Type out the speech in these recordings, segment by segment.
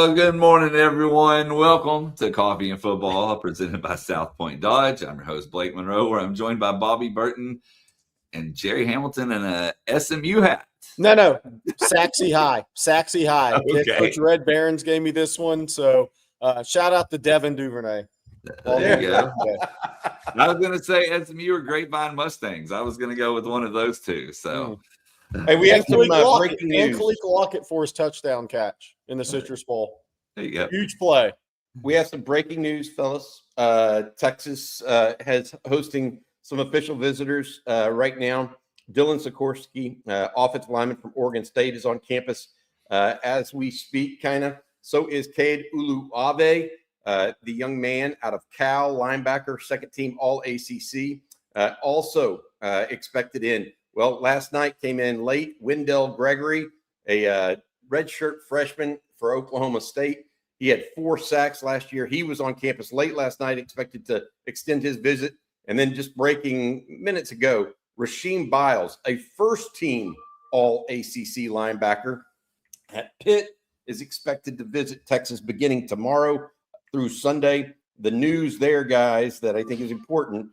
Good morning, everyone. Welcome to Coffee and Football, presented by South Point Dodge. I'm your host, Blake Monroe, where I'm joined by Bobby Burton and Jerry Hamilton in a SMU hat. No. Saxy High. Saxy High. Okay. Coach Red Barons gave me this one, so shout out to Devin Duvernay. There you go. I was going to say SMU or Grapevine Mustangs. I was going to go with one of those two. So, Hey, we have some breaking news. And Khalik Lockett for his touchdown catch in the Citrus Bowl. There you go. Huge play. We have some breaking news, fellas. Texas has hosting some official visitors right now. Dylan Sikorsky, offensive lineman from Oregon State, is on campus as we speak, kind of. So is Cade Uluave, the young man out of Cal, linebacker, second team All-ACC, also expected in. Well, last night came in late. Wendell Gregory, a redshirt freshman for Oklahoma State. He had 4 sacks last year. He was on campus late last night, expected to extend his visit. And then just breaking minutes ago, Rasheem Biles, a first-team All-ACC linebacker at Pitt, is expected to visit Texas beginning tomorrow through Sunday. The news there, guys, that I think is important,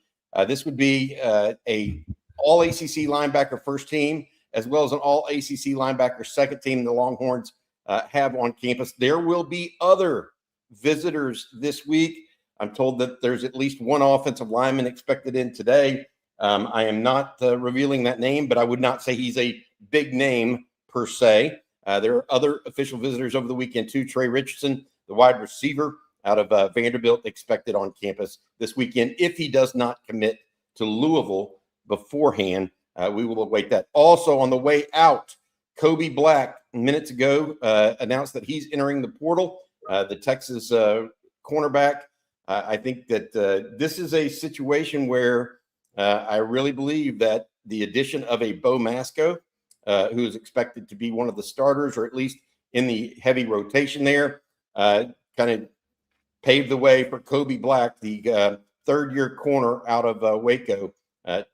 this would be a All-ACC linebacker first team, as well as an All-ACC linebacker second team the Longhorns have on campus. There will be other visitors this week. I'm told that there's at least one offensive lineman expected in today. I am not revealing that name, but I would not say he's a big name per se. There are other official visitors over the weekend too. Trey Richardson, the wide receiver out of Vanderbilt, expected on campus this weekend if he does not commit to Louisville beforehand. We will await that. Also on the way out, Kobe Black minutes ago announced that he's entering the portal, the Texas cornerback. I think that this is a situation where I really believe that the addition of a Bo Masco, who is expected to be one of the starters, or at least in the heavy rotation there, kind of paved the way for Kobe Black, the third-year corner out of Waco,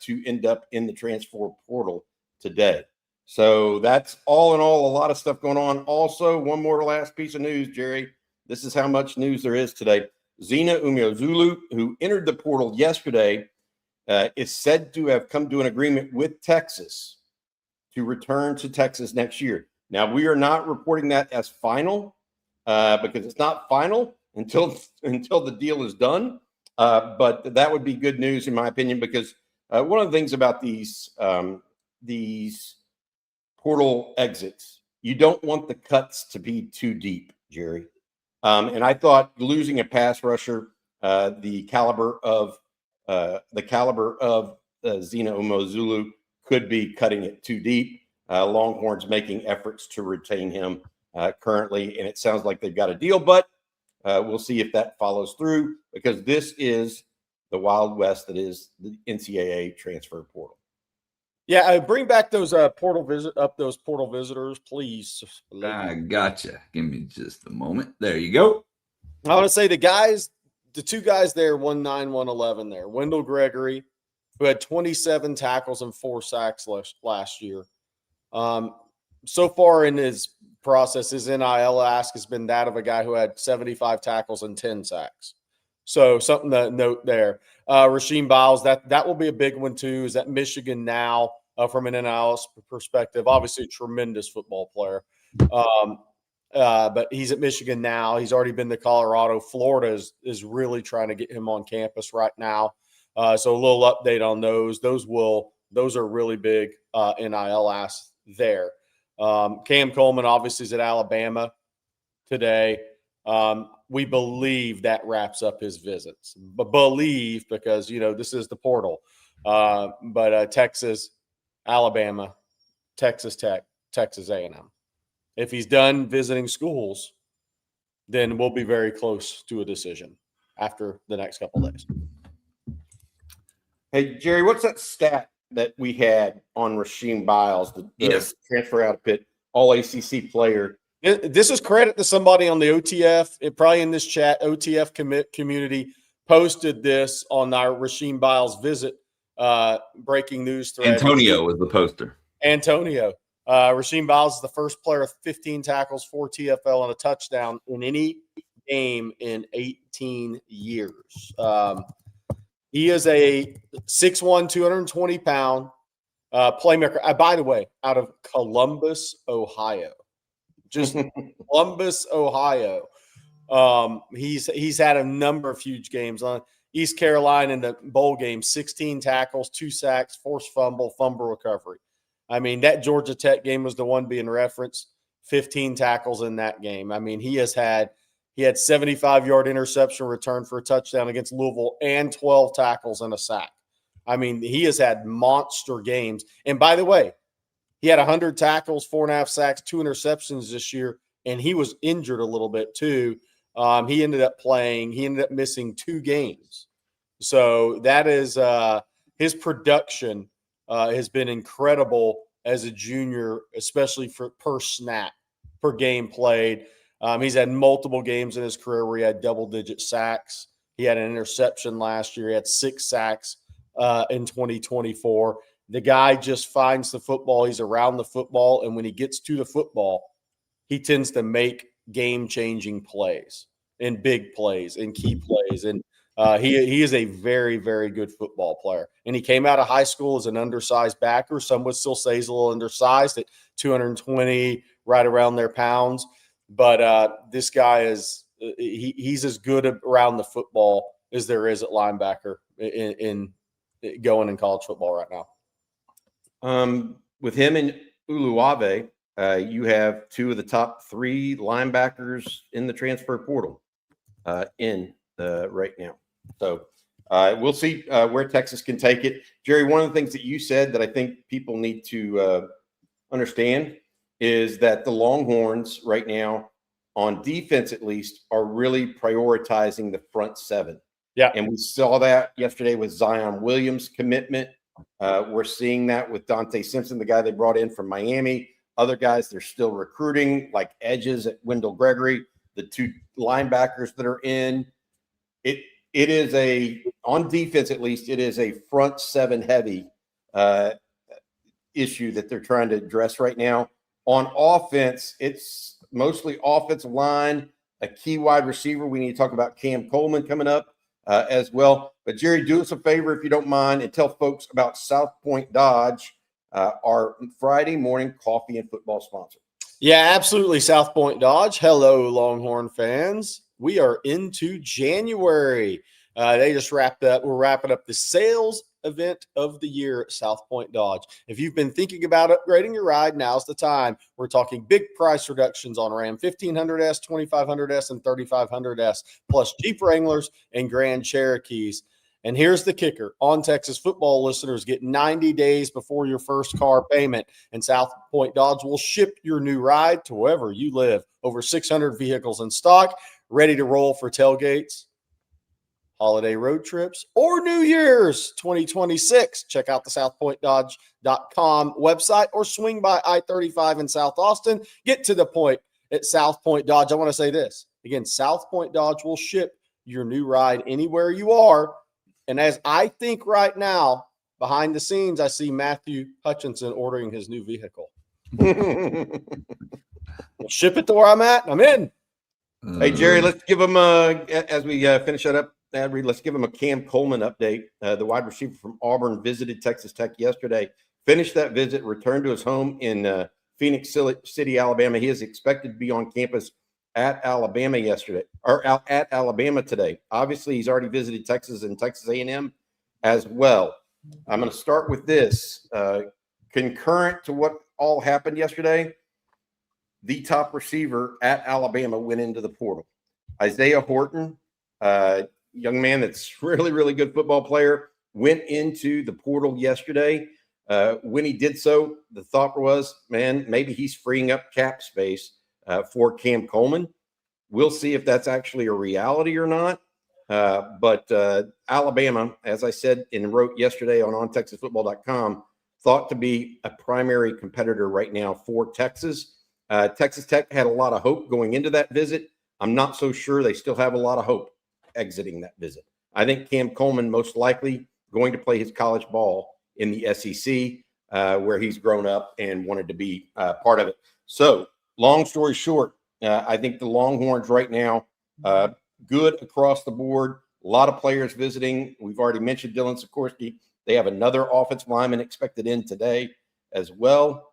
to end up in the transfer portal today. So that's all in all a lot of stuff going on. Also, one more last piece of news, Jerry. This is how much news there is today. Zina Umeozulu, who entered the portal yesterday, is said to have come to an agreement with Texas to return to Texas next year. Now, we are not reporting that as final because it's not final until the deal is done. But that would be good news, in my opinion, because one of the things about these portal exits, you don't want the cuts to be too deep, Jerry. And I thought losing a pass rusher, the caliber of Zina Umeozulu, could be cutting it too deep. Longhorns making efforts to retain him currently, and it sounds like they've got a deal, but we'll see if that follows through, because this is the Wild West that is the NCAA transfer portal. Yeah, bring back those portal visitors, please. I gotcha. Give me just a moment. There you go. I want to say the two guys there, 1'9", 111 there. Wendell Gregory, who had 27 tackles and 4 sacks last year. So far in his process, his NIL ask has been that of a guy who had 75 tackles and 10 sacks. So something to note there. Rasheem Biles, that will be a big one too. Is at Michigan now from an NIL perspective. Obviously a tremendous football player. But he's at Michigan now. He's already been to Colorado. Florida is really trying to get him on campus right now. So a little update on those. Those are really big NIL asks there. Cam Coleman obviously is at Alabama today. We believe that wraps up his visits. But believe because, this is the portal. But Texas, Alabama, Texas Tech, Texas A&M. If he's done visiting schools, then we'll be very close to a decision after the next couple of days. Hey, Jerry, what's that stat that we had on Rasheem Biles, the transfer out of Pitt, All-ACC player? This is credit to somebody on the OTF, probably in this chat, OTF community, posted this on our Rasheem Biles visit breaking news thread. Antonio was the poster. Antonio. Rasheem Biles is the first player with 15 tackles, 4 TFL, and a touchdown in any game in 18 years. He is a 6'1", 220-pound playmaker. By the way, out of Columbus, Ohio. Just Columbus, Ohio. He's had a number of huge games on East Carolina in the bowl game, 16 tackles, 2 sacks, forced fumble recovery. I mean, that Georgia Tech game was the one being referenced, 15 tackles in that game. I mean, he had 75-yard interception return for a touchdown against Louisville and 12 tackles and a sack. I mean, he has had monster games. And by the way, he had 100 tackles, 4.5 sacks, 2 interceptions this year, and he was injured a little bit too. He ended up missing 2 games. So that is his production has been incredible as a junior, especially for per snap, per game played. He's had multiple games in his career where he had double-digit sacks. He had an interception last year. He had 6 sacks in 2024. The guy just finds the football. He's around the football, and when he gets to the football, he tends to make game-changing plays and big plays and key plays. And he is a very, very good football player. And he came out of high school as an undersized backer. Some would still say he's a little undersized at 220, right around their pounds. But this guy is he's as good around the football as there is at linebacker in going in college football right now. With him and Uluave, you have 2 of the top 3 linebackers in the transfer portal right now. So we'll see where Texas can take it. Jerry, one of the things that you said that I think people need to understand is that the Longhorns right now, on defense at least, are really prioritizing the front 7. Yeah. And we saw that yesterday with Zion Williams' commitment. We're seeing that with Dante Simpson, the guy they brought in from Miami. Other guys they're still recruiting, like edges at Wendell Gregory, the 2 linebackers that are in. It is on defense at least, it is a front 7 heavy issue that they're trying to address right now. On offense, it's mostly offensive line, a key wide receiver. We need to talk about Cam Coleman coming up as well. But Jerry, do us a favor if you don't mind and tell folks about South Point Dodge, our Friday morning coffee and football sponsor. Yeah, absolutely. South Point Dodge. Hello, Longhorn fans. We are into January. They just wrapped up. We're wrapping up the sales event of the year at South Point Dodge. If you've been thinking about upgrading your ride, now's the time. We're talking big price reductions on Ram 1500S, 2500S, and 3500S, plus Jeep Wranglers and Grand Cherokees. And here's the kicker. On Texas football listeners get 90 days before your first car payment, and South Point Dodge will ship your new ride to wherever you live. Over 600 vehicles in stock, ready to roll for tailgates, holiday road trips, or New Year's 2026. Check out the southpointdodge.com website or swing by I-35 in South Austin. Get to the point at South Point Dodge. I want to say this. Again, South Point Dodge will ship your new ride anywhere you are. And as I think right now, behind the scenes, I see Matthew Hutchinson ordering his new vehicle. Ship it to where I'm at, and I'm in. Hey, Jerry, let's give him as we finish that up, let's give him a Cam Coleman update. The wide receiver from Auburn visited Texas Tech yesterday, finished that visit, returned to his home in Phoenix City, Alabama. He is expected to be on campus at Alabama at Alabama today. Obviously, he's already visited Texas and Texas A&M as well. I'm going to start with this. Concurrent to what all happened yesterday, the top receiver at Alabama went into the portal. Isaiah Horton, young man that's really, really good football player, went into the portal yesterday. When he did so, the thought was, man, maybe he's freeing up cap space for Cam Coleman. We'll see if that's actually a reality or not. But Alabama, as I said and wrote yesterday on OnTexasFootball.com, thought to be a primary competitor right now for Texas. Texas Tech had a lot of hope going into that visit. I'm not so sure they still have a lot of hope exiting that visit. I think Cam Coleman most likely going to play his college ball in the SEC. where he's grown up and wanted to be part of it. So, long story short, I think the Longhorns right now, good across the board. A lot of players visiting. We've already mentioned Dylan Sikorsky. They have another offensive lineman expected in today as well.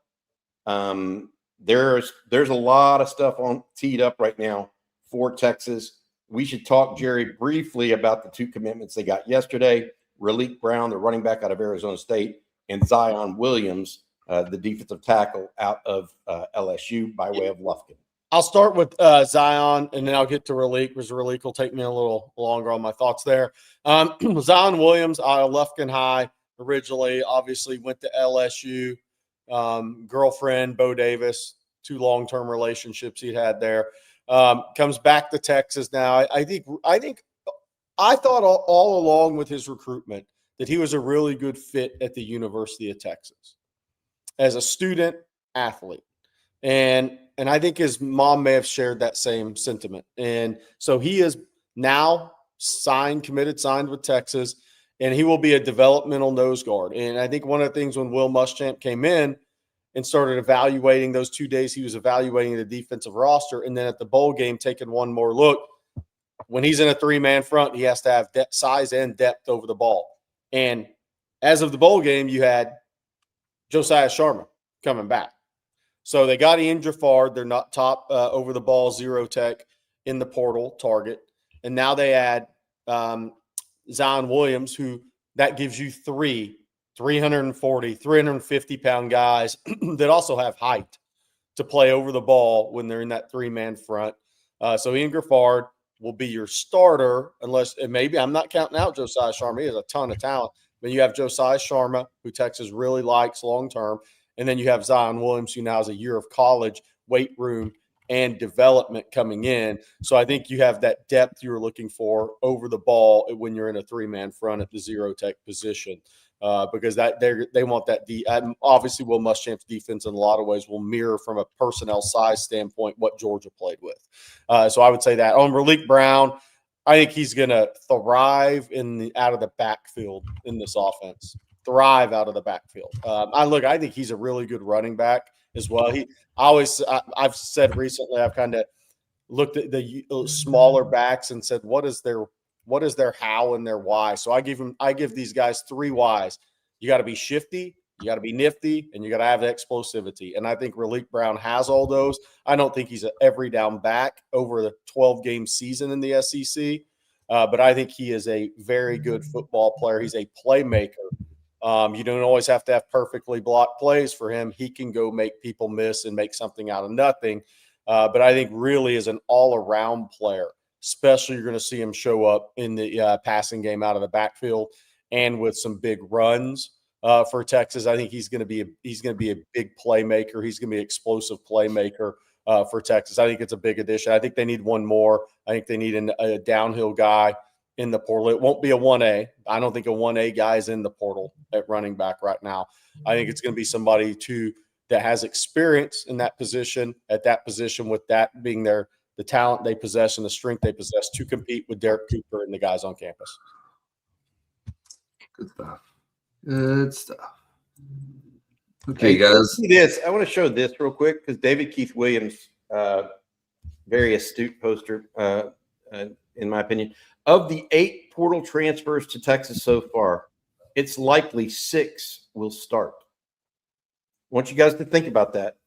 There's a lot of stuff teed up right now for Texas. We should talk, Jerry, briefly about the 2 commitments they got yesterday. Raleek Brown, the running back out of Arizona State, and Zion Williams, the defensive tackle out of LSU by way of Lufkin. I'll start with Zion, and then I'll get to Raleek, because Raleek will take me a little longer on my thoughts there. Zion Williams out of Lufkin High originally, obviously went to LSU. Girlfriend, Bo Davis, 2 long-term relationships he'd had there. Comes back to Texas now. I thought all along with his recruitment that he was a really good fit at the University of Texas as a student athlete. And I think his mom may have shared that same sentiment. And so he is now signed with Texas, and he will be a developmental nose guard. And I think one of the things when Will Muschamp came in and started evaluating those 2 days, he was evaluating the defensive roster. And then at the bowl game, taking one more look, when he's in a 3-man front, he has to have size and depth over the ball. And as of the bowl game, you had Josiah Sharma coming back. So they got Ian Jafard. They're not top over the ball, 0 tech in the portal target. And now they add Zion Williams, who that gives you 3 340, 350-pound guys that also have height to play over the ball when they're in that 3-man front. So Ian Jafard will be your starter, unless maybe I'm not counting out Josiah Sharma. He has a ton of talent. But you have Josiah Sharma, who Texas really likes long-term. And then you have Zion Williams, who now has a year of college, weight room, and development coming in. So I think you have that depth you were looking for over the ball when you're in a 3-man front at the 0 tech position, because they want that. Obviously, Will Muschamp's defense in a lot of ways will mirror from a personnel size standpoint what Georgia played with. So I would say that. On Raleek Brown, I think he's going to thrive out of the backfield in this offense. Thrive out of the backfield. I think he's a really good running back as well. I've said recently, I've kind of looked at the smaller backs and said, what is their how and their why? So I give these guys 3 whys. You got to be shifty, you got to be nifty, and you got to have explosivity. And I think Raleek Brown has all those. I don't think he's an every down back over the 12-game season in the SEC, but I think he is a very good football player. He's a playmaker. You don't always have to have perfectly blocked plays for him. He can go make people miss and make something out of nothing. But I think really is an all-around player. Especially you're going to see him show up in the passing game out of the backfield and with some big runs for Texas. I think he's going to be a big playmaker. He's going to be an explosive playmaker for Texas. I think it's a big addition. I think they need one more. I think they need a downhill guy in the portal. It won't be a 1A. I don't think a 1A guy is in the portal at running back right now. I think it's going to be somebody that has experience in that position, at that position, with that being the talent they possess and the strength they possess to compete with Derek Cooper and the guys on campus. Good stuff. Good stuff. Okay, guys. I want to show this real quick because David Keith Williams, very astute poster, in my opinion. Of the 8 portal transfers to Texas so far, it's likely 6 will start. I want you guys to think about that.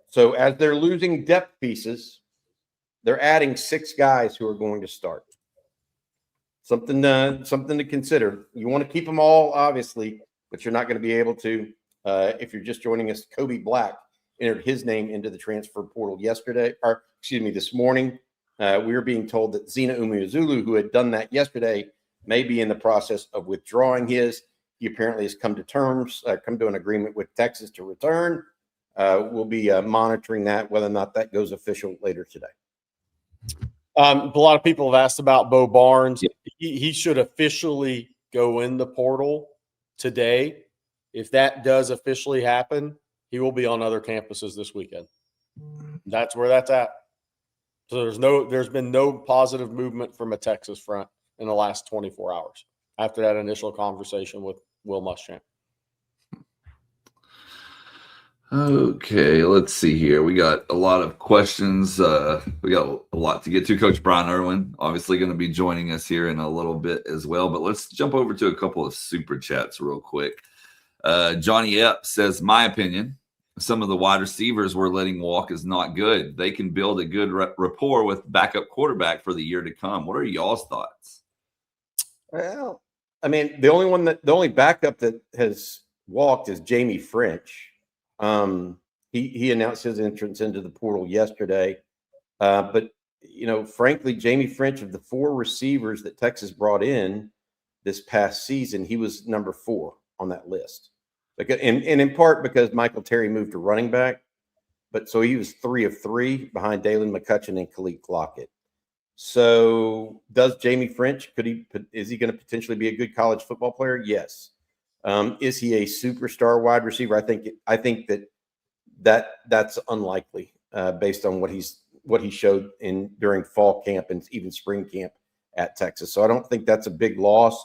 So as they're losing depth pieces, they're adding 6 guys who are going to start. Something to consider. You want to keep them all, obviously, but you're not going to be able to if you're just joining us. Kobe Black entered his name into the transfer portal this morning. We were being told that Zena Umeozulu, who had done that yesterday, may be in the process of withdrawing his. He apparently has come to an agreement with Texas to return. We'll be monitoring that, whether or not that goes official later today. A lot of people have asked about Bo Barnes. Yep. He should officially go in the portal today. If that does officially happen, he will be on other campuses this weekend. That's where that's at. So there's been no positive movement from a Texas front in the last 24 hours after that initial conversation with Will Muschamp. Okay, let's see here. We got a lot of questions. We got a lot to get to. Coach Brian Irwin, obviously going to be joining us here in a little bit as well. But let's jump over to a couple of super chats real quick. Johnny Epp says, my opinion, some of the wide receivers we're letting walk is not good. They can build a good rapport with backup quarterback for the year to come. What are y'all's thoughts? Well, I mean, the only backup that has walked is Jamie French. He announced his entrance into the portal yesterday. But frankly, Jamie French, of the 4 receivers that Texas brought in this past season, he was number 4 on that list. And in part because Michael Terry moved to running back, but so he was 3 of 3 behind Dalen McCutcheon and Khalid Lockett. So does Jamie French, is he going to potentially be a good college football player? Yes. Is he a superstar wide receiver? I think that's unlikely based on what he showed during fall camp and even spring camp at Texas. So I don't think that's a big loss.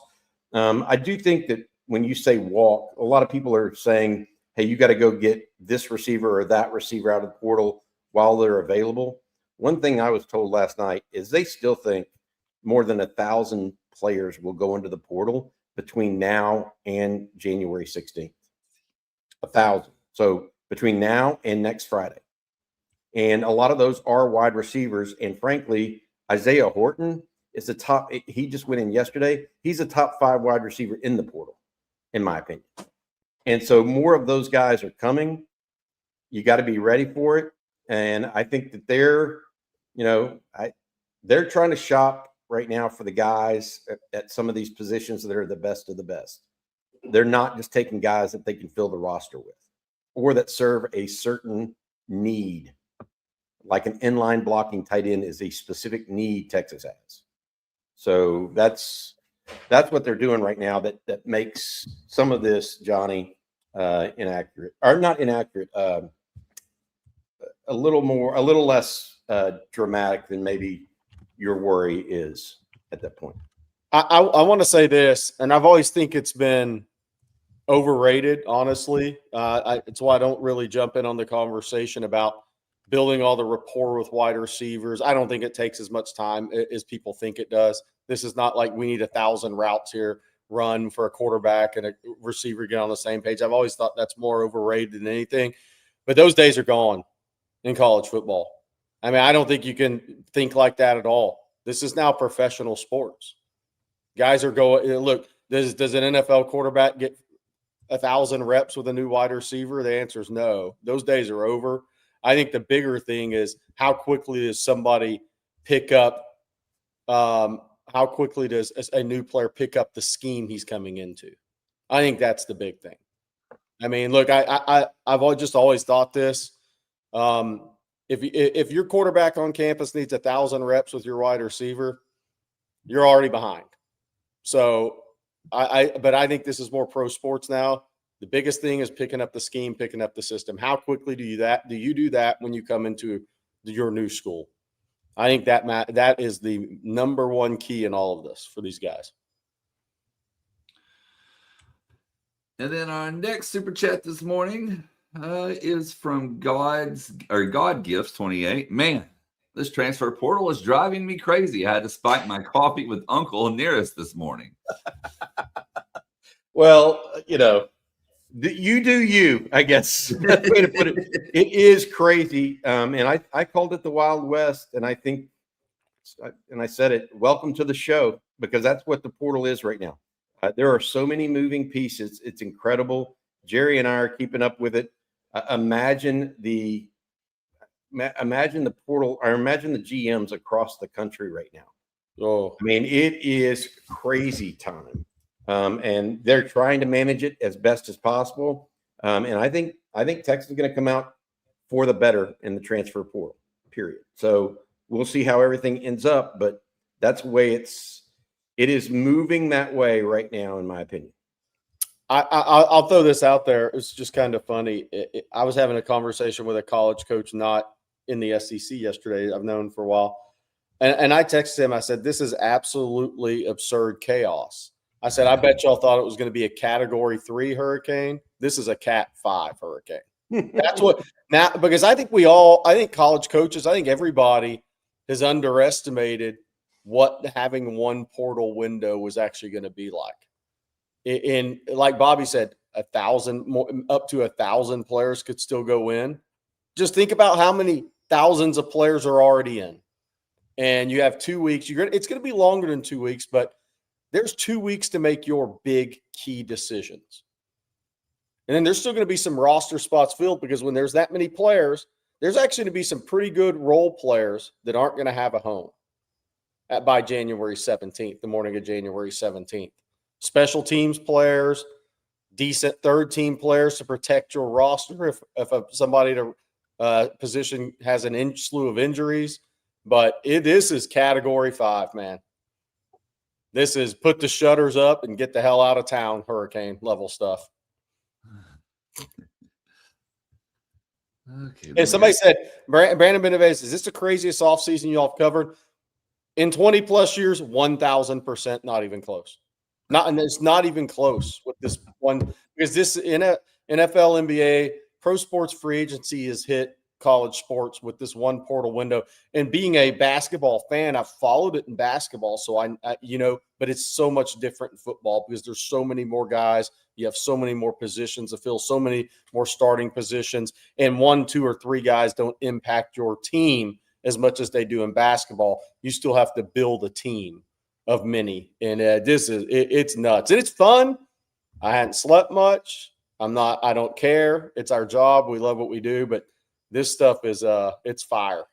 I do think that when you say walk, a lot of people are saying, hey, you got to go get this receiver or that receiver out of the portal while they're available. One thing I was told last night is they still think more than 1,000 players will go into the portal between now and January 16th. 1,000. So between now and next Friday. And a lot of those are wide receivers. And frankly, Isaiah Horton is the top. He just went in yesterday. He's a top 5 wide receiver in the portal, in my opinion. And so more of those guys are coming. You got to be ready for it. And I think that they're trying to shop right now for the guys at some of these positions that are the best of the best. They're not just taking guys that they can fill the roster with or that serve a certain need. Like an inline blocking tight end is a specific need Texas has. So that's what they're doing right now that makes some of this, Johnny, inaccurate. Or not inaccurate, a little less dramatic than maybe your worry is at that point. I want to say this, and I've always think it's been overrated, honestly. It's why I don't really jump in on the conversation about building all the rapport with wide receivers. I don't think it takes as much time as people think it does. This is not like we need 1,000 routes here run for a quarterback and a receiver get on the same page. I've always thought that's more overrated than anything. But those days are gone in college football. I mean, I don't think you can think like that at all. This is now professional sports. Guys are going – look, does an NFL quarterback get 1,000 reps with a new wide receiver? The answer is no. Those days are over. I think the bigger thing is how quickly does somebody pick up how quickly does a new player pick up the scheme he's coming into? I think that's the big thing. I mean, look, I've just always thought this. If your quarterback on campus needs 1,000 reps with your wide receiver, you're already behind. So but I think this is more pro sports now. The biggest thing is picking up the scheme, picking up the system. How quickly do you do that when you come into your new school? I think that is the number one key in all of this for these guys. And then our next super chat this morning is from God Gifts 28. Man, this transfer portal is driving me crazy. I had to spike my coffee with Uncle nearest this morning. Well, you do you, I guess. That's the way to put it. It is crazy. And I called it the Wild West, and I think, and I said it, welcome to the show, because that's what the portal is right now. There are so many moving pieces. It's incredible. Jerry and I are keeping up with it. Imagine the portal, or imagine the GMs across the country right now. Oh, I mean, it is crazy time. And they're trying to manage it as best as possible. And I think Texas is going to come out for the better in the transfer portal, period. So we'll see how everything ends up, but that's the way it is moving that way right now, in my opinion. I'll throw this out there. It's just kind of funny. I was having a conversation with a college coach not in the SEC yesterday. I've known for a while. And I texted him. I said, this is absolutely absurd chaos. I said, I bet y'all thought it was going to be a Category 3 hurricane. This is a Cat 5 hurricane. That's what now, because I think college coaches, I think everybody has underestimated what having one portal window was actually going to be like. In like Bobby said, 1,000 more, up to 1,000 players could still go in. Just think about how many thousands of players are already in, and you have 2 weeks. It's going to be longer than 2 weeks, but there's 2 weeks to make your big key decisions. And then there's still going to be some roster spots filled, because when there's that many players, there's actually going to be some pretty good role players that aren't going to have a home by January 17th, the morning of January 17th. Special teams players, decent third team players to protect your roster if somebody to position has an slew of injuries. But this is category 5, man. This is put the shutters up and get the hell out of town, hurricane level stuff. Okay. And somebody said, Brandon Benavides, is this the craziest offseason you all have covered? In 20 plus years, 1,000%, not even close. And it's not even close with this one, because this NFL, NBA, pro sports free agency has hit college sports with this one portal window. And being a basketball fan, I've followed it in basketball, so I but it's so much different in football because there's so many more guys. You have so many more positions to fill, so many more starting positions, and 1, 2, or 3 guys don't impact your team as much as they do in basketball. You still have to build a team of many, and it's nuts, and it's fun. I hadn't slept much. I don't care. It's our job. We love what we do, but this stuff is it's fire.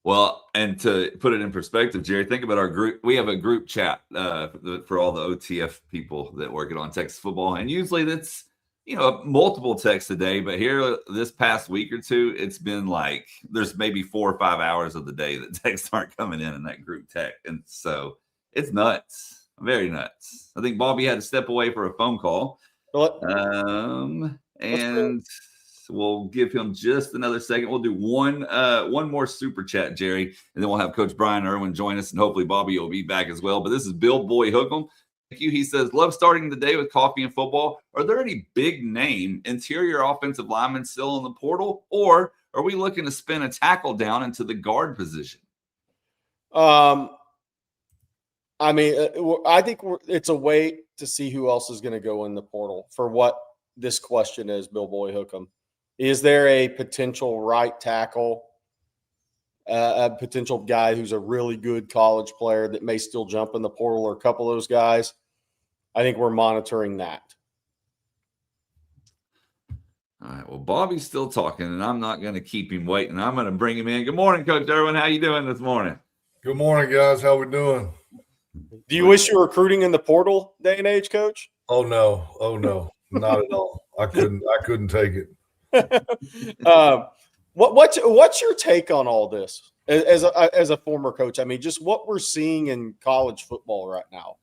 Well, and to put it in perspective, Jerry, think about our group. We have a group chat for all the OTF people that work it on Texas football. And usually that's, multiple texts a day. But here this past week or two, it's been like there's maybe 4 or 5 hours of the day that texts aren't coming in that group text. And so it's nuts, very nuts. I think Bobby had to step away for a phone call. And we'll give him just another second. We'll do one more super chat, Jerry, and then we'll have Coach Brian Irwin join us, and hopefully Bobby will be back as well. But this is Bill Boy Hookem. Thank you. He says, love starting the day with coffee and football. Are there any big name interior offensive linemen still in the portal, or are we looking to spin a tackle down into the guard position? I think it's a way to see who else is going to go in the portal for what this question is, Bill Boy Hookem. Is there a potential right tackle, a potential guy who's a really good college player that may still jump in the portal, or a couple of those guys? I think we're monitoring that. All right. Well, Bobby's still talking, and I'm not going to keep him waiting. I'm going to bring him in. Good morning, Coach Irwin. How you doing this morning? Good morning, guys. How we doing? Do you wish you were recruiting in the portal day and age, Coach? Oh no, not at all. I couldn't take it. What's your take on all this as a former coach? I mean, just what we're seeing in college football right now.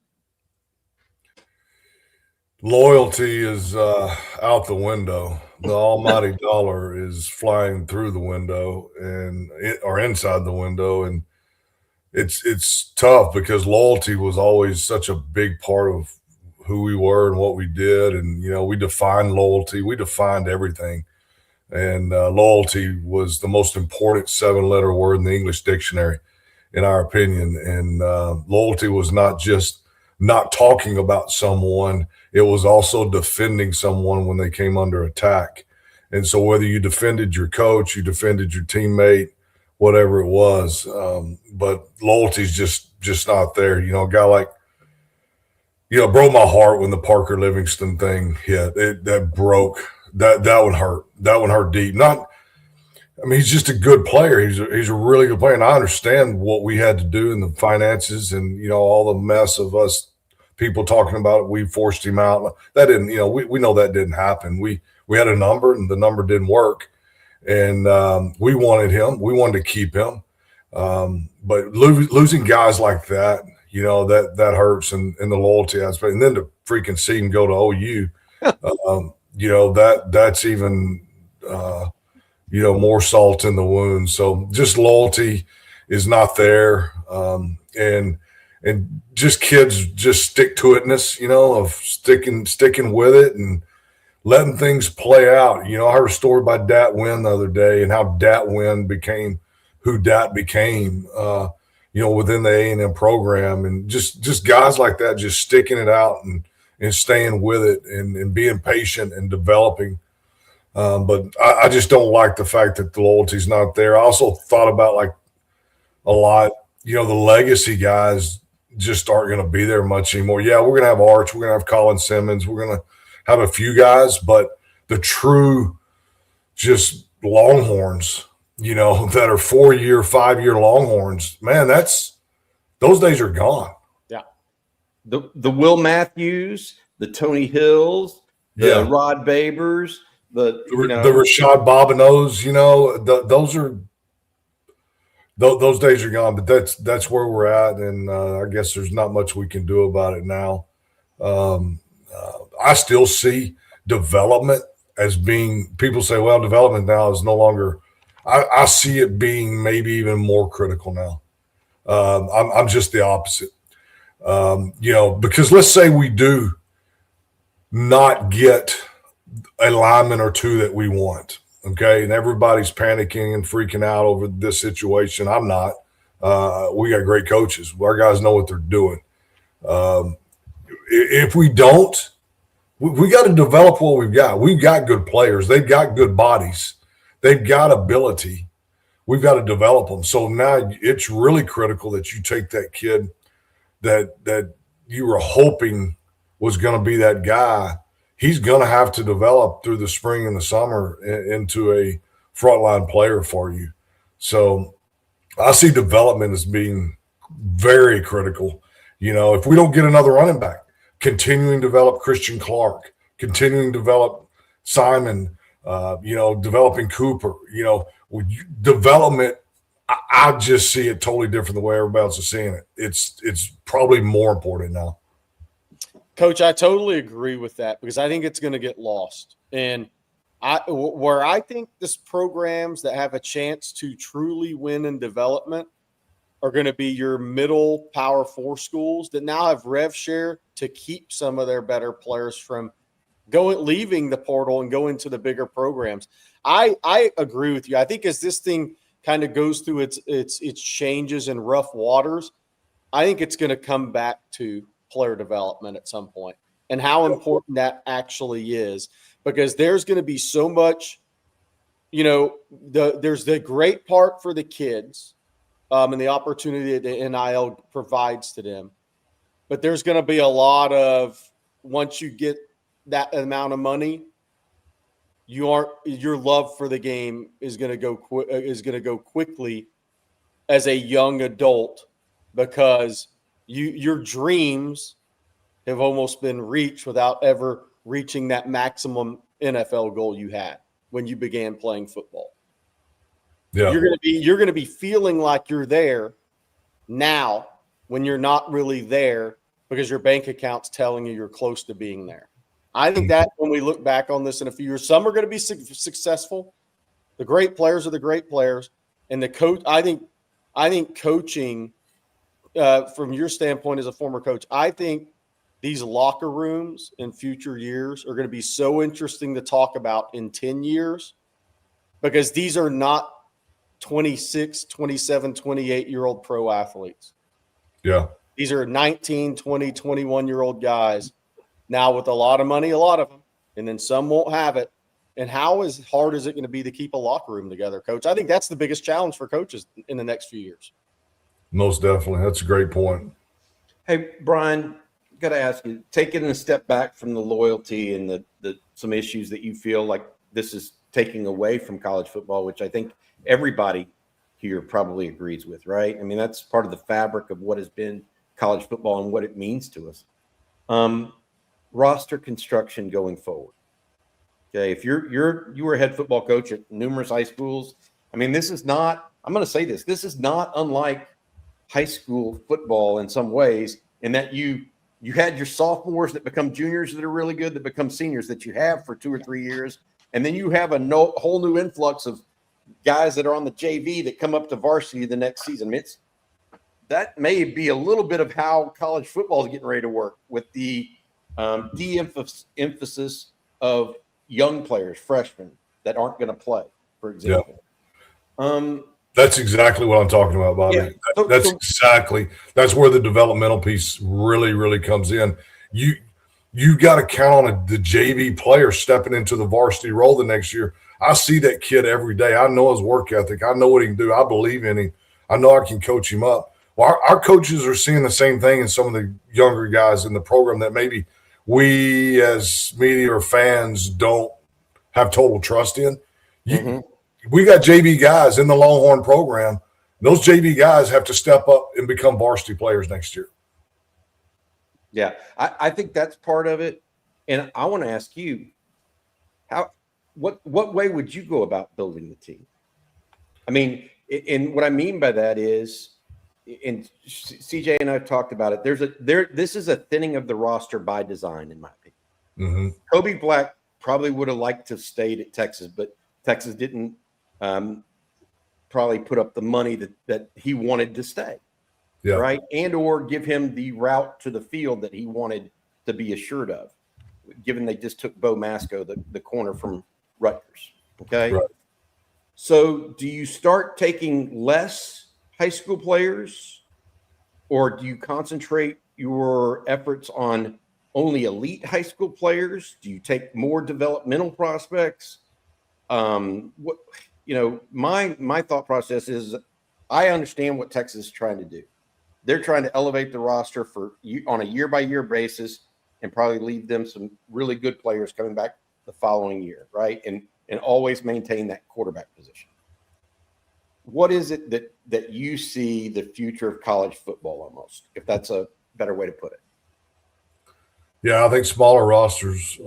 Loyalty is out the window. The almighty dollar is flying through the window or inside the window, and it's tough because loyalty was always such a big part of who we were and what we did, and we defined loyalty. We defined everything. And loyalty was the most important 7-letter word in the English dictionary, in our opinion. And loyalty was not just not talking about someone. It was also defending someone when they came under attack. And so whether you defended your coach, you defended your teammate, whatever it was, but loyalty is just not there. A guy like, broke my heart when the Parker Livingston thing hit. That broke. That would hurt. That would hurt deep. He's just a good player. He's a really good player. And I understand what we had to do in the finances and, all the mess of us people talking about it. We forced him out. That didn't, we know that didn't happen. We had a number and the number didn't work. And we wanted him. We wanted to keep him. But losing guys like that, that hurts and the loyalty aspect. And then to freaking see him go to OU, that's even, more salt in the wound. So just loyalty is not there. And just kids, just stick to itness, of sticking with it and letting things play out. You know, I heard a story by Dat Wynn the other day and how Dat Wynn became who Dat became, you know, within the A&M program, and just guys like that, just sticking it out and staying with it and being patient and developing. But I just don't like the fact that the loyalty's not there. I also thought about like a lot, you know, the legacy guys just aren't going to be there much anymore. Yeah, we're going to have Arch, we're going to have Colin Simmons, we're going to have a few guys, but the true just Longhorns, you know, that are 4-year, 5-year Longhorns, man, those days are gone. Yeah. The Will Matthews, the Tony Hills, the Rod Babers, the Rashad Bobineaus, you know, those days are gone. But that's where we're at, and I guess there's not much we can do about it now. I still see development as being, people say, well, development now is no longer. I see it being maybe even more critical now. I'm just the opposite. You know, because let's say we do not get a lineman or two that we want, okay, and everybody's panicking and freaking out over this situation. I'm not. We got great coaches. Our guys know what they're doing. If we don't, we got to develop what we've got. We've got good players. They've got good bodies. They've got ability. We've got to develop them. So now it's really critical that you take that kid that you were hoping was going to be that guy. He's going to have to develop through the spring and the summer into a frontline player for you. So I see development as being very critical. You know, if we don't get another running back, continuing to develop Christian Clark, continuing to develop Simon, you know, developing Cooper, you know, development, I just see it totally different the way everybody else is seeing it. It's probably more important now. Coach, I totally agree with that because I think it's going to get lost. And where I think this programs that have a chance to truly win in development are going to be your middle Power 4 schools that now have rev share to keep some of their better players from leaving the portal and going to the bigger programs. I agree with you. I think as this thing kind of goes through its changes and rough waters, I think it's going to come back to player development at some point and how important that actually is, because there's going to be so much, you know, there's the great part for the kids and the opportunity that the NIL provides to them. But there's going to be a lot of, once you get that amount of money, your love for the game is going to go quickly as a young adult, because your dreams have almost been reached without ever reaching that maximum NFL goal you had when you began playing football. Yeah. You're going to be feeling like you're there now when you're not really there because your bank account's telling you you're close to being there. I think that when we look back on this in a few years, some are going to be successful. The great players are the great players, and the coach. I think coaching, from your standpoint as a former coach, I think these locker rooms in future years are going to be so interesting to talk about in 10 years, because these are not 26, 27, 28-year-old pro athletes. Yeah. These are 19, 20, 21-year-old guys now with a lot of money, a lot of them, and then some won't have it. And how hard is it going to be to keep a locker room together, Coach? I think that's the biggest challenge for coaches in the next few years. Most definitely. That's a great point. Hey, Brian, got to ask you, taking a step back from the loyalty and the some issues that you feel like this is taking away from college football, which I think everybody here probably agrees with, right? I mean, that's part of the fabric of what has been college football and what it means to us. Roster construction going forward. Okay, if you were a head football coach at numerous high schools, I mean, this is not, I'm going to say this is not unlike high school football in some ways, in that you had your sophomores that become juniors that are really good, that become seniors that you have for 2 or 3 years, and then you have a whole new influx of guys that are on the JV that come up to varsity the next season. I mean, that may be a little bit of how college football is getting ready to work, with the de-emphasis of young players, freshmen that aren't going to play, for example. That's exactly what I'm talking about, Bobby. Yeah. That's where the developmental piece really, really comes in. You got to count on the JV player stepping into the varsity role the next year. I see that kid every day. I know his work ethic. I know what he can do. I believe in him. I know I can coach him up. Well, our coaches are seeing the same thing in some of the younger guys in the program that maybe we as media or fans don't have total trust in. We got JV guys in the Longhorn program. Those JV guys have to step up and become varsity players next year. Yeah, I think that's part of it. And I want to ask you, what way would you go about building the team? I mean, and what I mean by that is, and CJ and I have talked about it. This is a thinning of the roster by design, in my opinion. Kobe Black probably would have liked to have stayed at Texas, but Texas didn't probably put up the money that he wanted to stay, right? And or give him the route to the field that he wanted to be assured of, given they just took Bo Masco, the corner from Rutgers. Okay. Right. So do you start taking less high school players, or do you concentrate your efforts on only elite high school players? Do you take more developmental prospects? My thought process is, I understand what Texas is trying to do. They're trying to elevate the roster on a year-by-year basis and probably leave them some really good players coming back the following year, right? And always maintain that quarterback position. What is it that you see the future of college football almost, if that's a better way to put it? Yeah, I think smaller rosters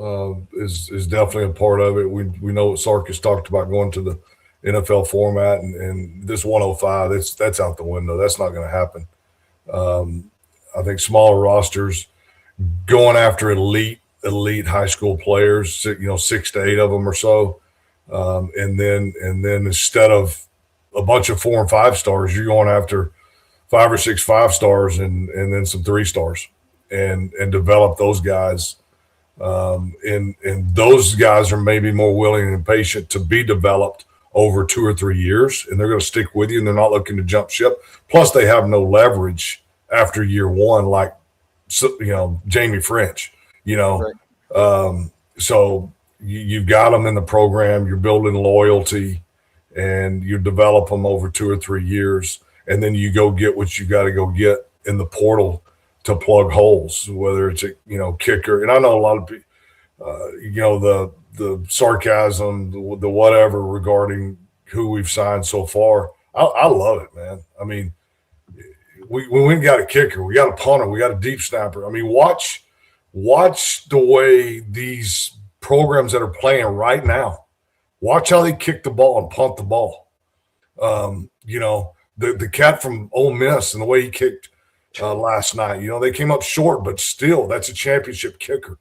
is definitely a part of it. We know what Sarkis talked about going to the NFL format, and this 105, that's out the window. That's not going to happen. I think smaller rosters, going after elite high school players, 6 to 8 of them or so, and then instead of a bunch of 4 and 5 stars, you're going after 5 or 6 5 stars and then some 3 stars, and develop those guys. And those guys are maybe more willing and patient to be developed over 2 or 3 years, and they're going to stick with you, and they're not looking to jump ship. Plus, they have no leverage after year one, like Jamie French. Right. So you've got them in the program. You're building loyalty, and you develop them over 2 or 3 years, and then you go get what you got to go get in the portal to plug holes, whether it's a kicker. And I know a lot of people, the sarcasm, the whatever regarding who we've signed so far. I love it, man. I mean, we went and got a kicker, we got a punter, we got a deep snapper. I mean, watch the way these programs that are playing right now. Watch how they kick the ball and punt the ball. The cat from Ole Miss and the way he kicked last night. They came up short, but still, that's a championship kicker.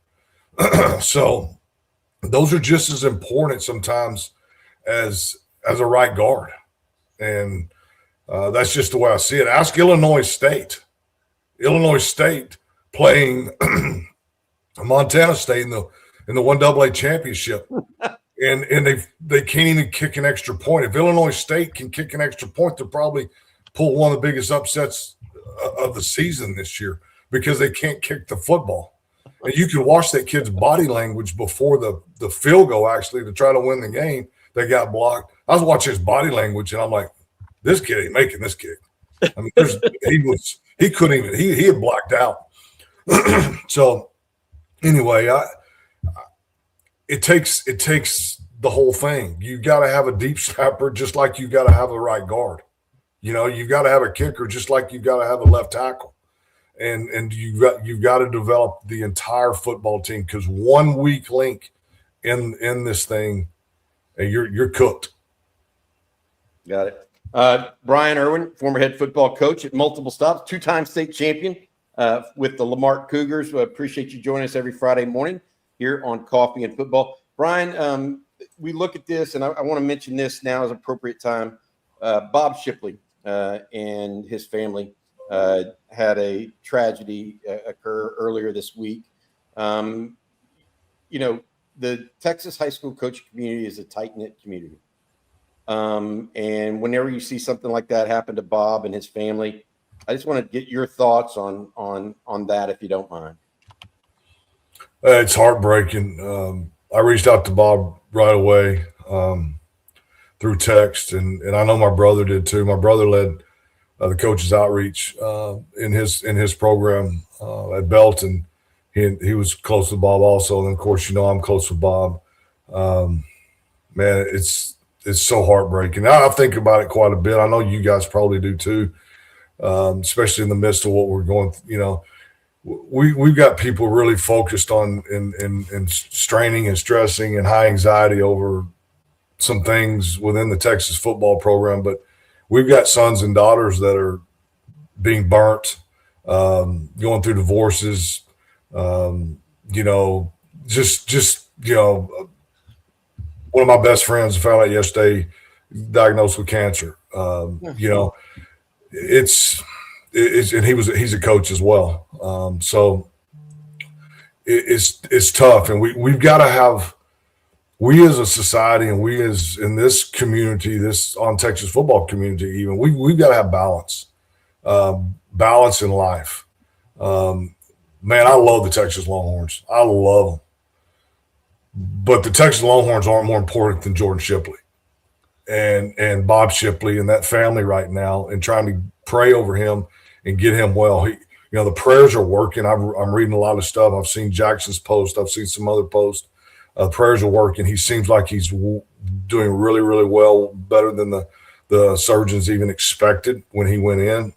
So those are just as important sometimes as a right guard. And that's just the way I see it. Ask Illinois State. Illinois State playing Montana State in the 1AA championship. And they can't even kick an extra point. If Illinois State can kick an extra point, they'll probably pull one of the biggest upsets of the season this year, because they can't kick the football. And you can watch that kid's body language before the field goal, actually, to try to win the game. They got blocked. I was watching his body language, and I'm like, this kid ain't making this kick. I mean, he couldn't even. He had blacked out. So anyway, it takes the whole thing. You got to have a deep snapper, just like you got to have a right guard. You got to have a kicker, just like you got to have a left tackle, and you've got to develop the entire football team, because one weak link in this thing, and you're cooked. Got it. Brian Irwin, former head football coach at multiple stops, 2-time state champion with the Lamar Cougars. We appreciate you joining us every Friday morning here on Coffee and Football. Brian, we look at this, and I want to mention this now as appropriate time. Bob Shipley and his family had a tragedy occur earlier this week. the Texas high school coaching community is a tight-knit community. And whenever you see something like that happen to Bob and his family, I just want to get your thoughts on that, if you don't mind. It's heartbreaking. I reached out to Bob right away through text, and I know my brother did too. My brother led the coaches outreach in his program at Belton. He was close to Bob also, and of course, I'm close with Bob. Man, it's so heartbreaking. I think about it quite a bit. I know you guys probably do too, especially in the midst of what we're going. We've got people really focused on and straining and stressing and high anxiety over some things within the Texas football program, but we've got sons and daughters that are being burnt, going through divorces. One of my best friends found out yesterday diagnosed with cancer. And he's a coach as well. So it's tough, and we've got to have, we as a society and we as in this community, this on Texas football community, even we've got to have balance in life. Man, I love the Texas Longhorns. I love them. But the Texas Longhorns aren't more important than Jordan Shipley and Bob Shipley and that family right now, and trying to pray over him and get him well. The prayers are working. I'm reading a lot of stuff. I've seen Jackson's post. I've seen some other posts. Prayers are working. He seems like he's doing really, really well, better than the surgeons even expected when he went in,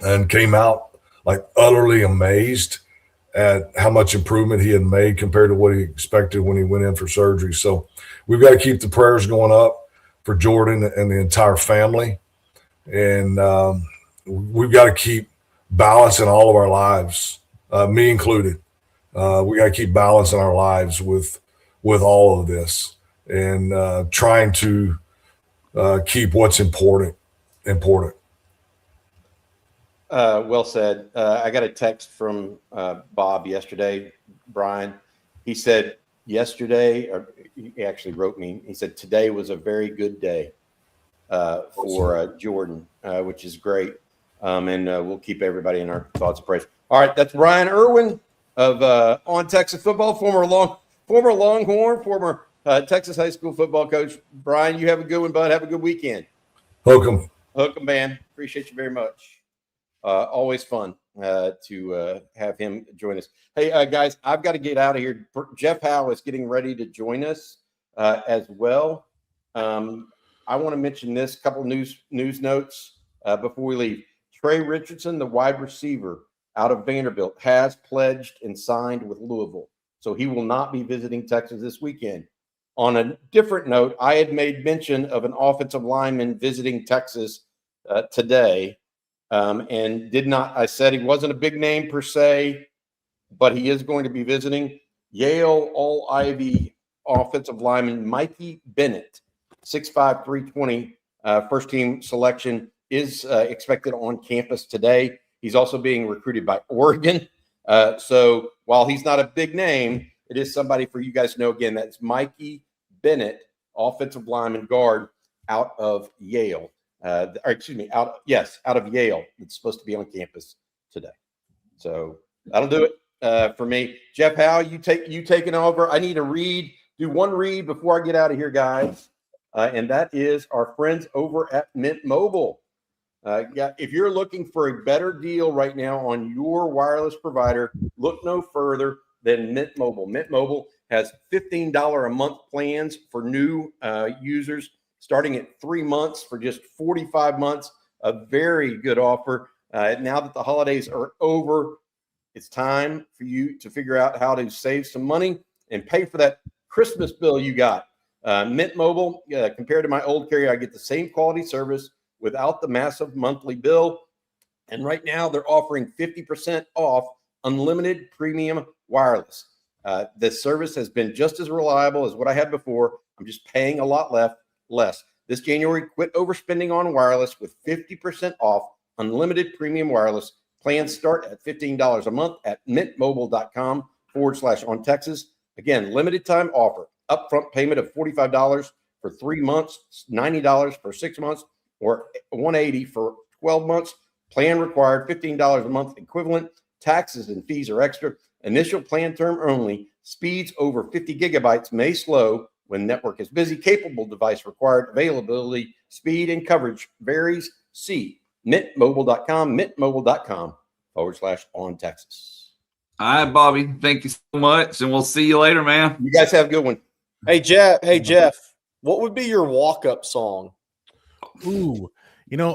and came out like utterly amazed at how much improvement he had made compared to what he expected when he went in for surgery. So we've got to keep the prayers going up for Jordan and the entire family. And we've got to keep balance in all of our lives, me included. We got to keep balance in our lives with all of this, and trying to keep what's important. Well said. I got a text from Bob yesterday, Brian. He said yesterday, or he actually wrote me, he said today was a very good day for Jordan, which is great. And we'll keep everybody in our thoughts and prayers. All right, that's Brian Irwin of On Texas Football, former Longhorn, former Texas high school football coach. Brian, you have a good one, bud. Have a good weekend. Hook 'em, man. Appreciate you very much. Always fun to have him join us. Hey, guys, I've got to get out of here. Jeff Howe is getting ready to join us as well. I want to mention this couple news notes before we leave. Trey Richardson, the wide receiver out of Vanderbilt, has pledged and signed with Louisville, so he will not be visiting Texas this weekend. On a different note, I had made mention of an offensive lineman visiting Texas today. And I said he wasn't a big name per se, but he is going to be visiting. Yale All-Ivy offensive lineman Mikey Bennett, 6'5", 320, first team selection, is expected on campus today. He's also being recruited by Oregon. So while he's not a big name, it is somebody for you guys to know. Again, that's Mikey Bennett, offensive lineman guard out of Yale. Out of Yale. It's supposed to be on campus today. So that'll do it for me. Jeff Howe, you taking over. I need to do one read before I get out of here, guys. And that is our friends over at Mint Mobile. If you're looking for a better deal right now on your wireless provider, look no further than Mint Mobile. Mint Mobile has $15 a month plans for new users, starting at 3 months for just 45 months. A very good offer. Now that the holidays are over, it's time for you to figure out how to save some money and pay for that Christmas bill you got. Mint Mobile, compared to my old carrier, I get the same quality service without the massive monthly bill. And right now they're offering 50% off unlimited premium wireless. This service has been just as reliable as what I had before. I'm just paying a lot less. This January, quit overspending on wireless with 50% off unlimited premium wireless. Plans start at $15 a month at mintmobile.com/ontexas. Again, limited time offer. Upfront payment of $45 for 3 months, $90 for 6 months, or $180 for 12 months. Plan required $15 a month equivalent. Taxes and fees are extra. Initial plan term only. Speeds over 50 gigabytes may slow when network is busy. Capable device required. Availability, speed, and coverage varies. See mintmobile.com, mintmobile.com/on Texas. All right, Bobby. Thank you so much, and we'll see you later, man. You guys have a good one. Hey, Jeff, what would be your walk-up song? Ooh,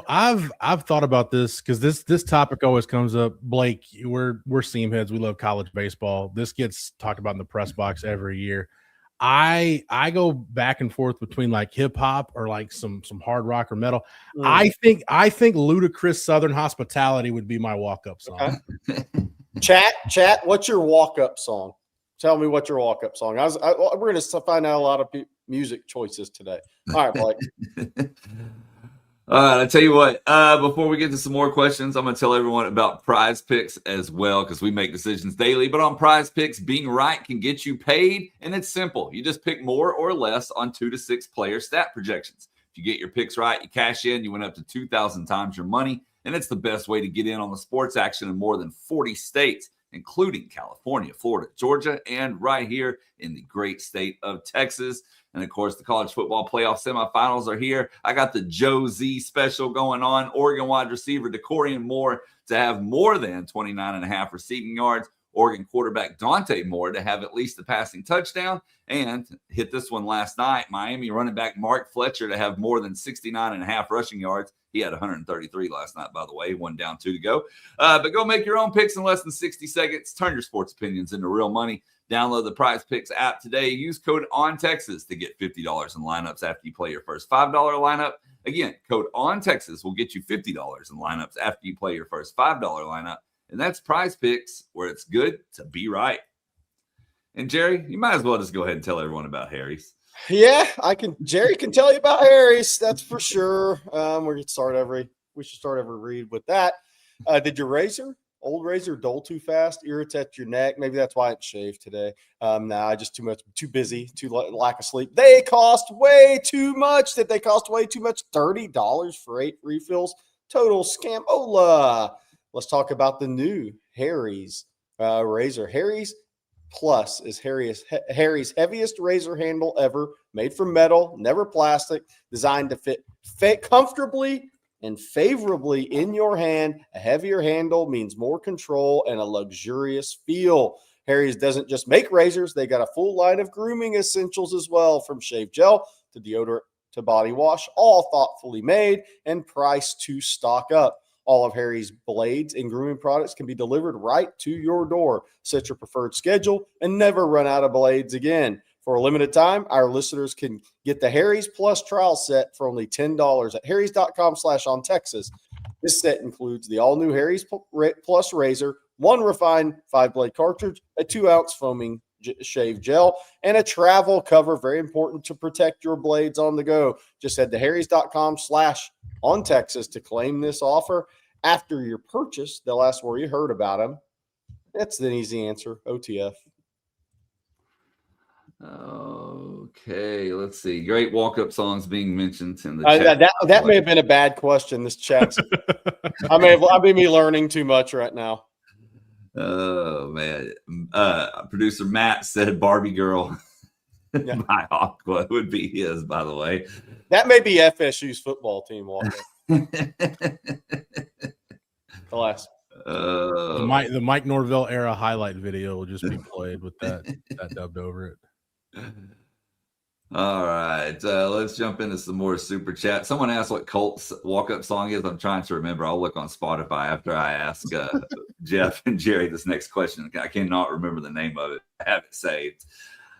I've thought about this because this topic always comes up. Blake, we're seam heads. We love college baseball. This gets talked about in the press box every year. I go back and forth between like hip hop or like some hard rock or metal. I think Ludacris Southern Hospitality would be my walk-up song. Okay. Chat, what's your walk-up song? Tell me what your walk-up song. We're going to find out a lot of music choices today. All right, Blake. All right, I tell you what, before we get to some more questions, I'm going to tell everyone about Prize Picks as well, because we make decisions daily. But on Prize Picks, being right can get you paid, and it's simple. You just pick more or less on 2 to 6 player stat projections. If you get your picks right, you cash in, you win up to 2,000 times your money, and it's the best way to get in on the sports action in more than 40 states, including California, Florida, Georgia, and right here in the great state of Texas. And, of course, the college football playoff semifinals are here. I got the Joe Z special going on. Oregon wide receiver DeCorian Moore to have more than 29.5 receiving yards. Oregon quarterback Dante Moore to have at least a passing touchdown. And hit this one last night, Miami running back Mark Fletcher to have more than 69.5 rushing yards. He had 133 last night, by the way. 1 down, 2 to go. But go make your own picks in less than 60 seconds. Turn your sports opinions into real money. Download the Prize Picks app today. Use code ONTEXAS to get $50 in lineups after you play your first $5 lineup. Again, code ONTEXAS will get you $50 in lineups after you play your first $5 lineup. And that's Prize Picks, where it's good to be right. And Jerry, you might as well just go ahead and tell everyone about Harry's. Yeah, Jerry can tell you about Harry's. That's for sure. We should start every read with that. Did your old razor dull too fast, irritate your neck? Maybe that's why it's shaved today. Nah, just too busy, lack of sleep. They cost way too much. Did they cost way too much? $30 for 8 refills. Total scamola. Let's talk about the new Harry's razor. Harry's Plus is Harry's heaviest razor handle ever, made from metal, never plastic, designed to fit comfortably and favorably in your hand. A heavier handle means more control and a luxurious feel. Harry's doesn't just make razors. They got a full line of grooming essentials as well, from shave gel to deodorant to body wash, all thoughtfully made and priced to stock up. All of Harry's blades and grooming products can be delivered right to your door. Set your preferred schedule and never run out of blades again. For a limited time, our listeners can get the Harry's Plus trial set for only $10 at harrys.com/ontexas. This set includes the all-new Harry's Plus razor, 1 refined 5-blade cartridge, a 2-ounce foaming shave gel, and a travel cover. Very important to protect your blades on the go. Just head to harrys.com/ontexas to claim this offer. After your purchase, they'll ask where you heard about them. That's the easy answer. OTF. Okay, let's see. Great walk-up songs being mentioned in the chat. That may have been a bad question. This chat's I may be learning too much right now. Oh man. Producer Matt said Barbie Girl by Aqua would be his, by the way. That may be FSU's football team walk-up. Alas. The Mike Norvell era highlight video will just be played with that dubbed over it. All right, let's jump into some more super chat. Someone asked what Colt's walk-up song is. I'm trying to remember. I'll look on Spotify after I ask Jeff and Jerry this next question. I cannot remember the name of it. I have it saved.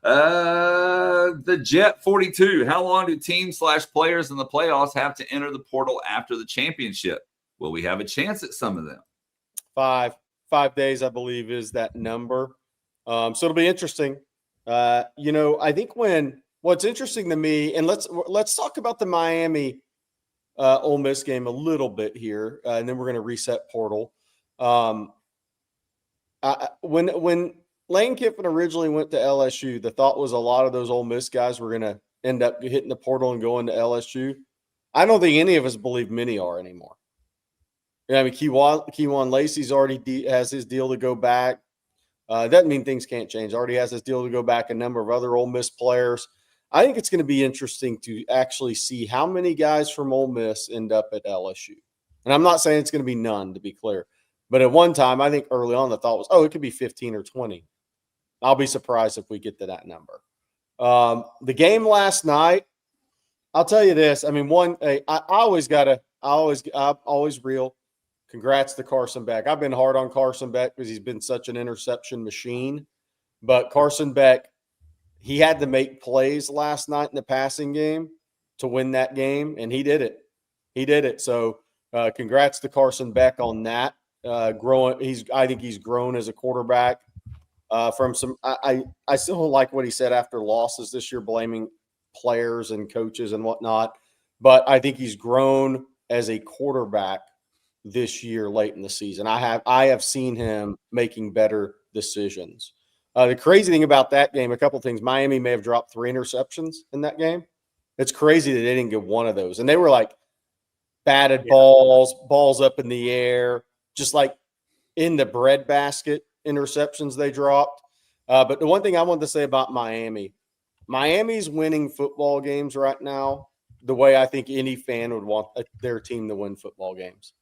The Jet 42. How long do teams/players in the playoffs have to enter the portal after the championship? Will we have a chance at some of them? 5 days, I believe, is that number. So it'll be interesting. I think what's interesting to me, and let's talk about the Miami Ole Miss game a little bit here, and then we're going to reset portal. When Lane Kiffin originally went to LSU, the thought was a lot of those Ole Miss guys were going to end up hitting the portal and going to LSU. I don't think any of us believe many are anymore. I mean, Keywan Lacey's already has his deal to go back. Doesn't mean things can't change. Already has his deal to go back. A number of other Ole Miss players. I think it's going to be interesting to actually see how many guys from Ole Miss end up at LSU. And I'm not saying it's going to be none, to be clear. But at one time, I think early on the thought was, it could be 15 or 20. I'll be surprised if we get to that number. The game last night, I'll tell you this. I mean, I'm always real. Congrats to Carson Beck. I've been hard on Carson Beck because he's been such an interception machine. But Carson Beck, he had to make plays last night in the passing game to win that game, and he did it. So congrats to Carson Beck on that. I think he's grown as a quarterback from some. I still don't like what he said after losses this year, blaming players and coaches and whatnot. But I think he's grown as a quarterback this year late in the season. I have seen him making better decisions. The crazy thing about that game, a couple of things. Miami may have dropped 3 interceptions in that game. It's crazy that they didn't get one of those. And they were like batted balls up in the air, just like in the breadbasket interceptions they dropped. But the one thing I wanted to say about Miami's winning football games right now the way I think any fan would want their team to win football games.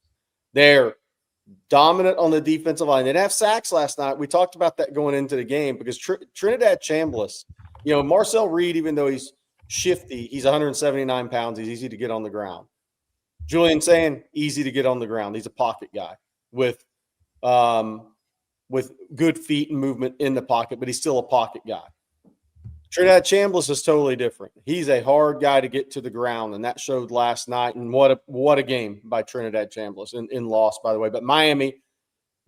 They're dominant on the defensive line. They didn't have sacks last night. We talked about that going into the game because Trinidad Chambliss, Marcel Reed, even though he's shifty, he's 179 pounds. He's easy to get on the ground. Julian Sand, easy to get on the ground. He's a pocket guy with good feet and movement in the pocket, but he's still a pocket guy. Trinidad Chambliss is totally different. He's a hard guy to get to the ground, and that showed last night. And what a game by Trinidad Chambliss in loss, by the way. But Miami,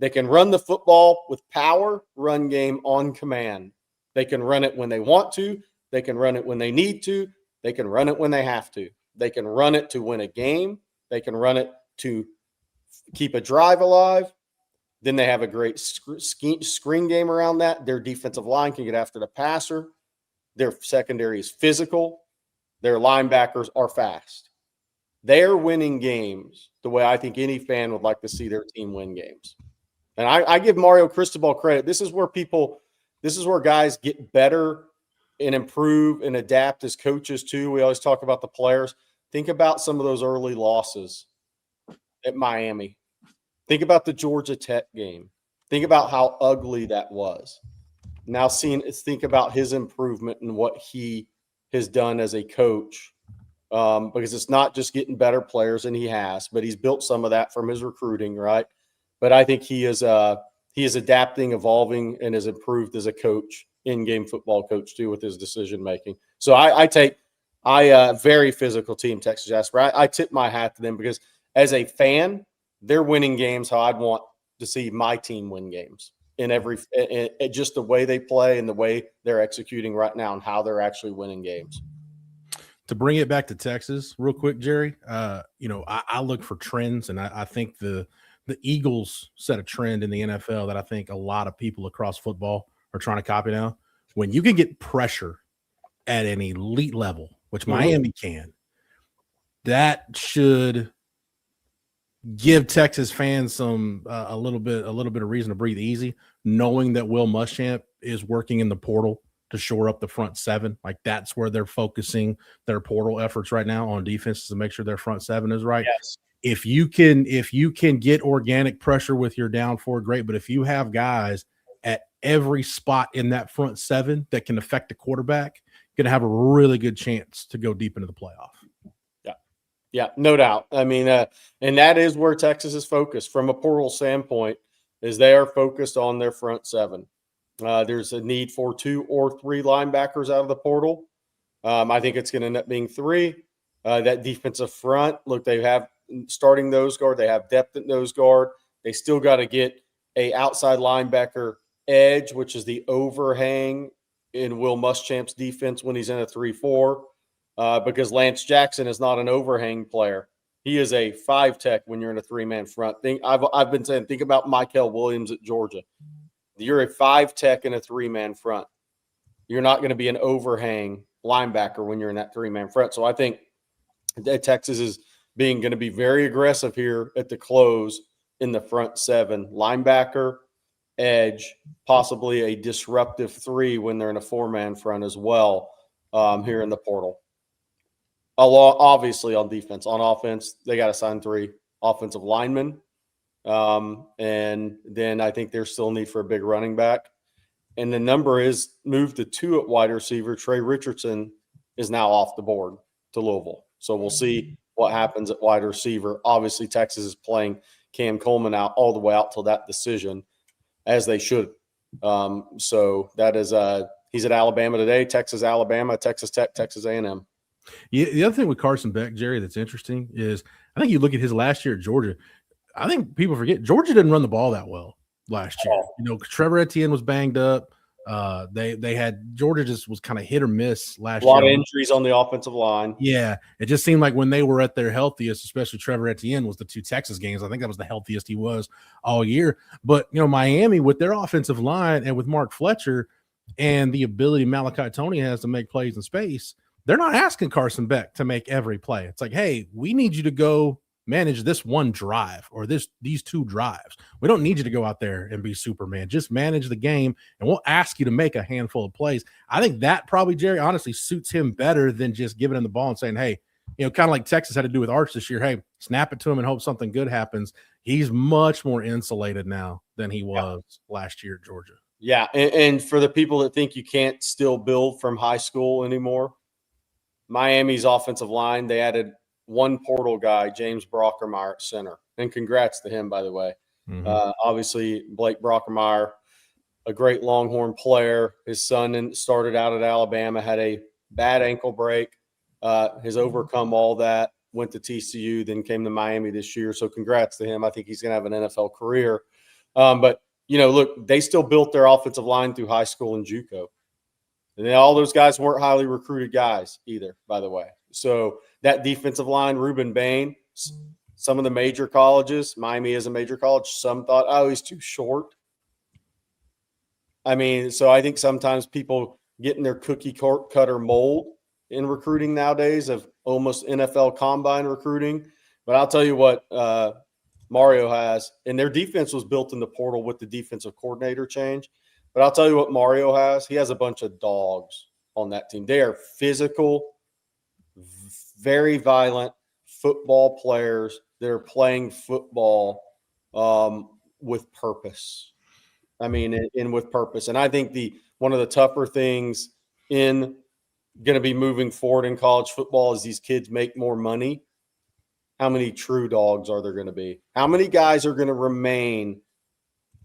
they can run the football with power, run game on command. They can run it when they want to. They can run it when they need to. They can run it when they have to. They can run it to win a game. They can run it to keep a drive alive. Then they have a great screen game around that. Their defensive line can get after the passer. Their secondary is physical. Their linebackers are fast. They're winning games the way I think any fan would like to see their team win games. And I give Mario Cristobal credit. This is where guys get better and improve and adapt as coaches too. We always talk about the players. Think about some of those early losses at Miami. Think about the Georgia Tech game. Think about how ugly that was. Now think about his improvement and what he has done as a coach, because it's not just getting better players, and he has, but he's built some of that from his recruiting, right? But I think he is adapting, evolving, and has improved as a coach, in-game football coach too, with his decision making. So I very physical team, Texas Jasper. I tip my hat to them because as a fan, they're winning games how I'd want to see my team win games. In just the way they play and the way they're executing right now and how they're actually winning games. To bring it back to Texas real quick, Jerry, I look for trends, and I think the Eagles set a trend in the NFL that I think a lot of people across football are trying to copy now. When you can get pressure at an elite level, which Miami can, that should give Texas fans some a little bit of reason to breathe easy, knowing that Will Muschamp is working in the portal to shore up the front seven. Like that's where they're focusing their portal efforts right now on defenses to make sure their front seven is right. Yes. If you can get organic pressure with your down four, great. But if you have guys at every spot in that front seven that can affect the quarterback, you're going to have a really good chance to go deep into the playoff. Yeah, no doubt. I mean, and that is where Texas is focused from a portal standpoint, is they are focused on their front seven. There's a need for 2 or 3 linebackers out of the portal. I think it's going to end up being 3. That defensive front, look, they have starting nose guard. They have depth at nose guard. They still got to get a outside linebacker edge, which is the overhang in Will Muschamp's defense when he's in a 3-4. Because Lance Jackson is not an overhang player. He is a 5 tech when you're in a 3-man front. I've been saying, think about Michael Williams at Georgia. You're a 5 tech and a 3-man front. You're not going to be an overhang linebacker when you're in that 3-man front. So I think that Texas is going to be very aggressive here at the close in the front 7. Linebacker, edge, possibly a disruptive 3 when they're in a 4-man front as well here in the portal. Obviously on defense. On offense, they got to sign 3 offensive linemen. And then I think there's still need for a big running back. And the number is moved to 2 at wide receiver. Trey Richardson is now off the board to Louisville. So we'll see what happens at wide receiver. Obviously, Texas is playing Cam Coleman out all the way out till that decision, as they should. So that is he's at Alabama today, Texas, Alabama, Texas Tech, Texas A&M. Yeah, the other thing with Carson Beck, Jerry, that's interesting is I think you look at his last year at Georgia. I think people forget Georgia didn't run the ball that well last year. You know, Trevor Etienne was banged up. They had Georgia just was kind of hit or miss last year. A lot of injuries on the offensive line. Yeah, it just seemed like when they were at their healthiest, especially Trevor Etienne was the 2 Texas games. I think that was the healthiest he was all year. But you know, Miami with their offensive line and with Mark Fletcher and the ability Malachi Tony has to make plays in space, they're not asking Carson Beck to make every play. It's like, hey, we need you to go manage this one drive or these 2 drives. We don't need you to go out there and be Superman. Just manage the game, and we'll ask you to make a handful of plays. I think that probably, Jerry, honestly suits him better than just giving him the ball and saying, hey, you know, kind of like Texas had to do with Arch this year. Hey, snap it to him and hope something good happens. He's much more insulated now than he was last year at Georgia. Yeah, and for the people that think you can't still build from high school anymore, Miami's offensive line, they added 1 portal guy, James Brockermeyer at center. And congrats to him, by the way. Obviously, Blake Brockermeyer, a great Longhorn player. His son started out at Alabama, had a bad ankle break, has overcome all that, went to TCU, then came to Miami this year. So congrats to him. I think he's going to have an NFL career. But, you know, look, they still built their offensive line through high school and JUCO. And all those guys weren't highly recruited guys either, by the way. So that defensive line, Reuben Bain, some of the major colleges, Miami is a major college, some thought, oh, he's too short. I mean, so I think sometimes people get in their cookie cutter mold in recruiting nowadays of almost NFL combine recruiting. But I'll tell you what Mario has, and their defense was built in the portal with the defensive coordinator change. But I'll tell you what Mario has. He has a bunch of dogs on that team. They are physical, very violent football players that are playing football with purpose. I mean, and with purpose. And I think one of the tougher things in going to be moving forward in college football is these kids make more money. How many true dogs are there going to be? How many guys are going to remain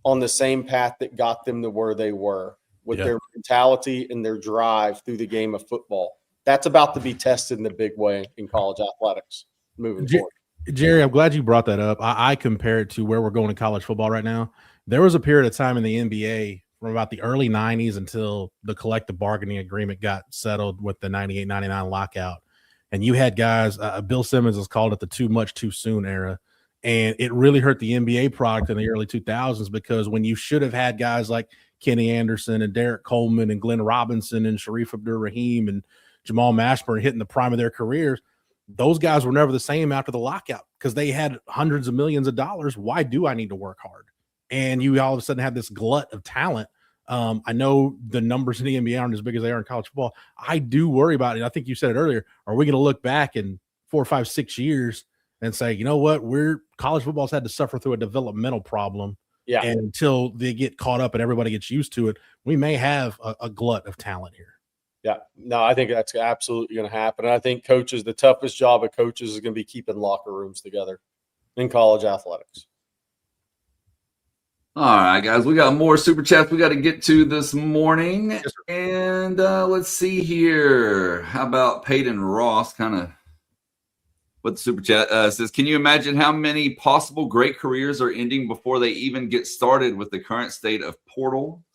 on the same path that got them to where they were with their mentality and their drive through the game of football? That's about to be tested in the big way in college athletics moving forward. Jerry, I'm glad you brought that up. I compare it to where we're going in college football right now. There was a period of time in the NBA from about the early 90s until the collective bargaining agreement got settled with the 98-99 lockout. And you had guys, Bill Simmons has called it the too much too soon era. And it really hurt the NBA product in the early 2000s because when you should have had guys like Kenny Anderson and Derek Coleman and Glenn Robinson and Sharif Abdur-Rahim and Jamal Mashburn hitting the prime of their careers, those guys were never the same after the lockout because they had hundreds of millions of dollars. Why do I need to work hard? And you all of a sudden have this glut of talent. I know the numbers in the NBA aren't as big as they are in college football. I do worry about it. I think you said it earlier. Are we going to look back in 4, 5, 6 years and say, you know what, college football's had to suffer through a developmental problem. Yeah. And until they get caught up and everybody gets used to it, we may have a glut of talent here. Yeah. No, I think that's absolutely going to happen. And I think coaches, the toughest job of coaches is going to be keeping locker rooms together in college athletics. All right, guys, we got more super chats we got to get to this morning. Yes, and let's see here. How about Peyton Ross kind of with the super chat says, can you imagine how many possible great careers are ending before they even get started with the current state of portal/NIL?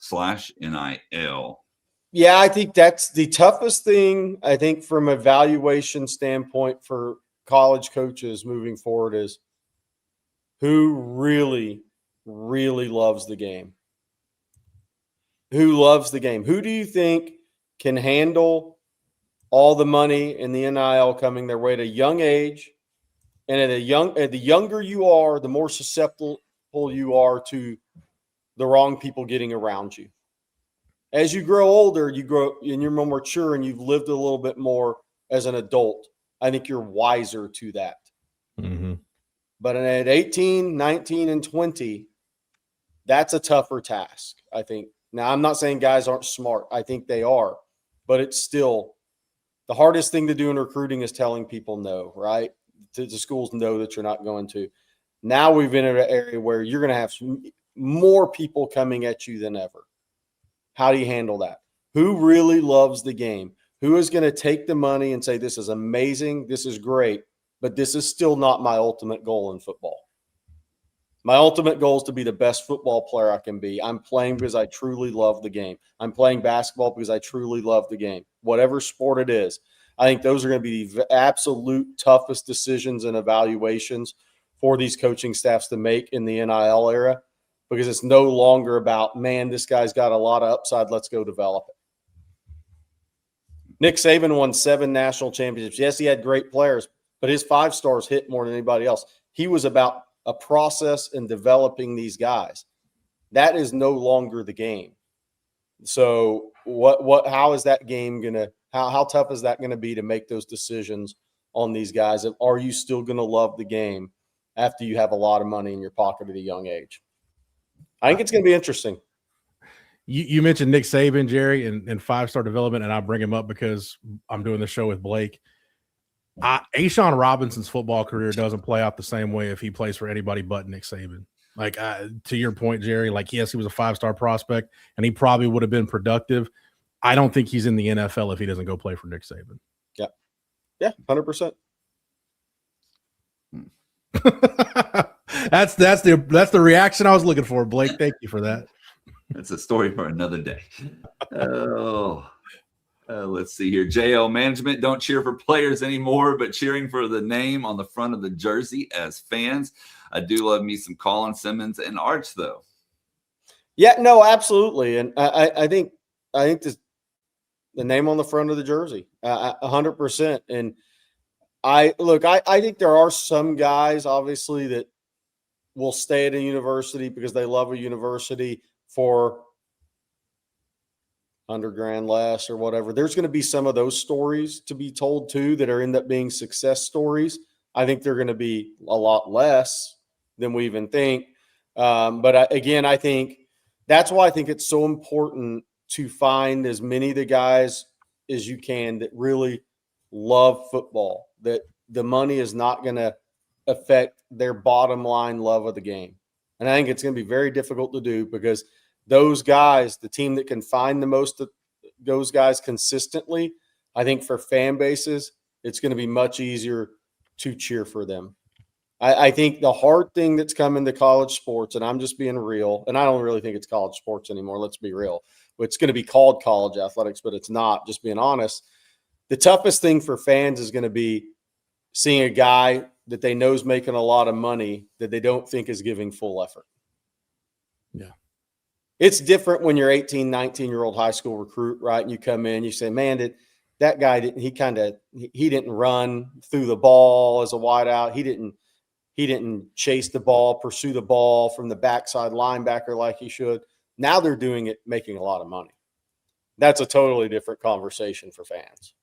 Yeah, I think that's the toughest thing, I think, from an evaluation standpoint for college coaches moving forward is who really loves the game. who loves the game? Who do you think can handle all the money in the NIL coming their way at a young age? And the younger you are, the more susceptible you are to the wrong people getting around you. As you grow older, you grow and you're more mature and you've lived a little bit more as an adult. I think you're wiser to that. Mm-hmm. But at 18, 19, and 20, that's a tougher task, I think. Now, I'm not saying guys aren't smart. I think they are. But it's still the hardest thing to do in recruiting is telling people no, right? The schools know that you're not going to. Now we've been in an area where you're going to have more people coming at you than ever. How do you handle that? Who really loves the game? Who is going to take the money and say, this is amazing, this is great, but this is still not my ultimate goal in football? My ultimate goal is to be the best football player I can be. I'm playing because I truly love the game. I'm playing basketball because I truly love the game. Whatever sport it is, I think those are going to be the absolute toughest decisions and evaluations for these coaching staffs to make in the NIL era, because it's no longer about, man, this guy's got a lot of upside, let's go develop it. Nick Saban won 7 national championships. Yes, he had great players, but his 5 stars hit more than anybody else. He was about a process in developing these guys. That is no longer the game. So how is that game going to, how tough is that going to be to make those decisions on these guys? Are you still going to love the game after you have a lot of money in your pocket at a young age? I think it's going to be interesting. You mentioned Nick Saban, Jerry, and 5-star development, and I bring him up because I'm doing the show with Blake. Ashawn Robinson's football career doesn't play out the same way if he plays for anybody but Nick Saban. Like, to your point, Jerry, like, yes, he was a 5-star prospect, and he probably would have been productive. I don't think he's in the NFL if he doesn't go play for Nick Saban. Yeah. Yeah, 100%. That's the reaction I was looking for, Blake. Thank you for that. That's a story for another day. Let's see here. JL management don't cheer for players anymore, but cheering for the name on the front of the jersey as fans. I do love me some Colin Simmons and Arch, though. Yeah, no, absolutely. And I think this, the name on the front of the jersey, 100%. And I think there are some guys, obviously, that will stay at a university because they love a university for $100,000 less or whatever. There's going to be some of those stories to be told too that are end up being success stories. I think they're going to be a lot less than we even think. But I think that's why I think it's so important to find as many of the guys as you can that really love football, that the money is not going to affect their bottom line love of the game. And I think it's going to be very difficult to do because those guys, the team that can find the most of those guys consistently, I think for fan bases, it's going to be much easier to cheer for them. I think the hard thing that's coming to college sports, and I'm just being real, and I don't really think it's college sports anymore, let's be real. It's going to be called college athletics, but it's not, just being honest. The toughest thing for fans is going to be seeing a guy that they know is making a lot of money that they don't think is giving full effort. Yeah. It's different when you're 18, 19-year-old high school recruit, right? And you come in, you say, man, that guy he didn't run through the ball as a wideout. He didn't chase the ball, pursue the ball from the backside linebacker like he should. Now they're doing it, making a lot of money. That's a totally different conversation for fans.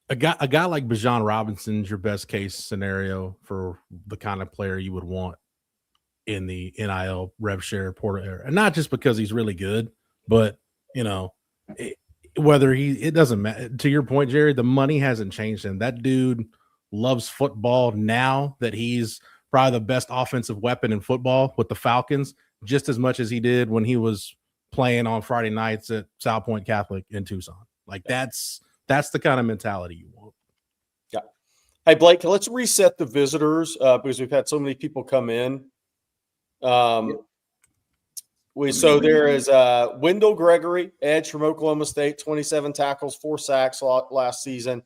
A guy like Bijan Robinson's your best case scenario for the kind of player you would want in the NIL rev share portal era. And not just because he's really good, but, it doesn't matter. To your point, Jerry, the money hasn't changed him. That dude loves football now that he's probably the best offensive weapon in football with the Falcons, just as much as he did when he was playing on Friday nights at South Point Catholic in Tucson. Like that's the kind of mentality you want. Yeah. Hey, Blake, let's reset the visitors because we've had so many people come in. So there is Wendell Gregory, edge from Oklahoma State, 27 tackles, 4 sacks last season.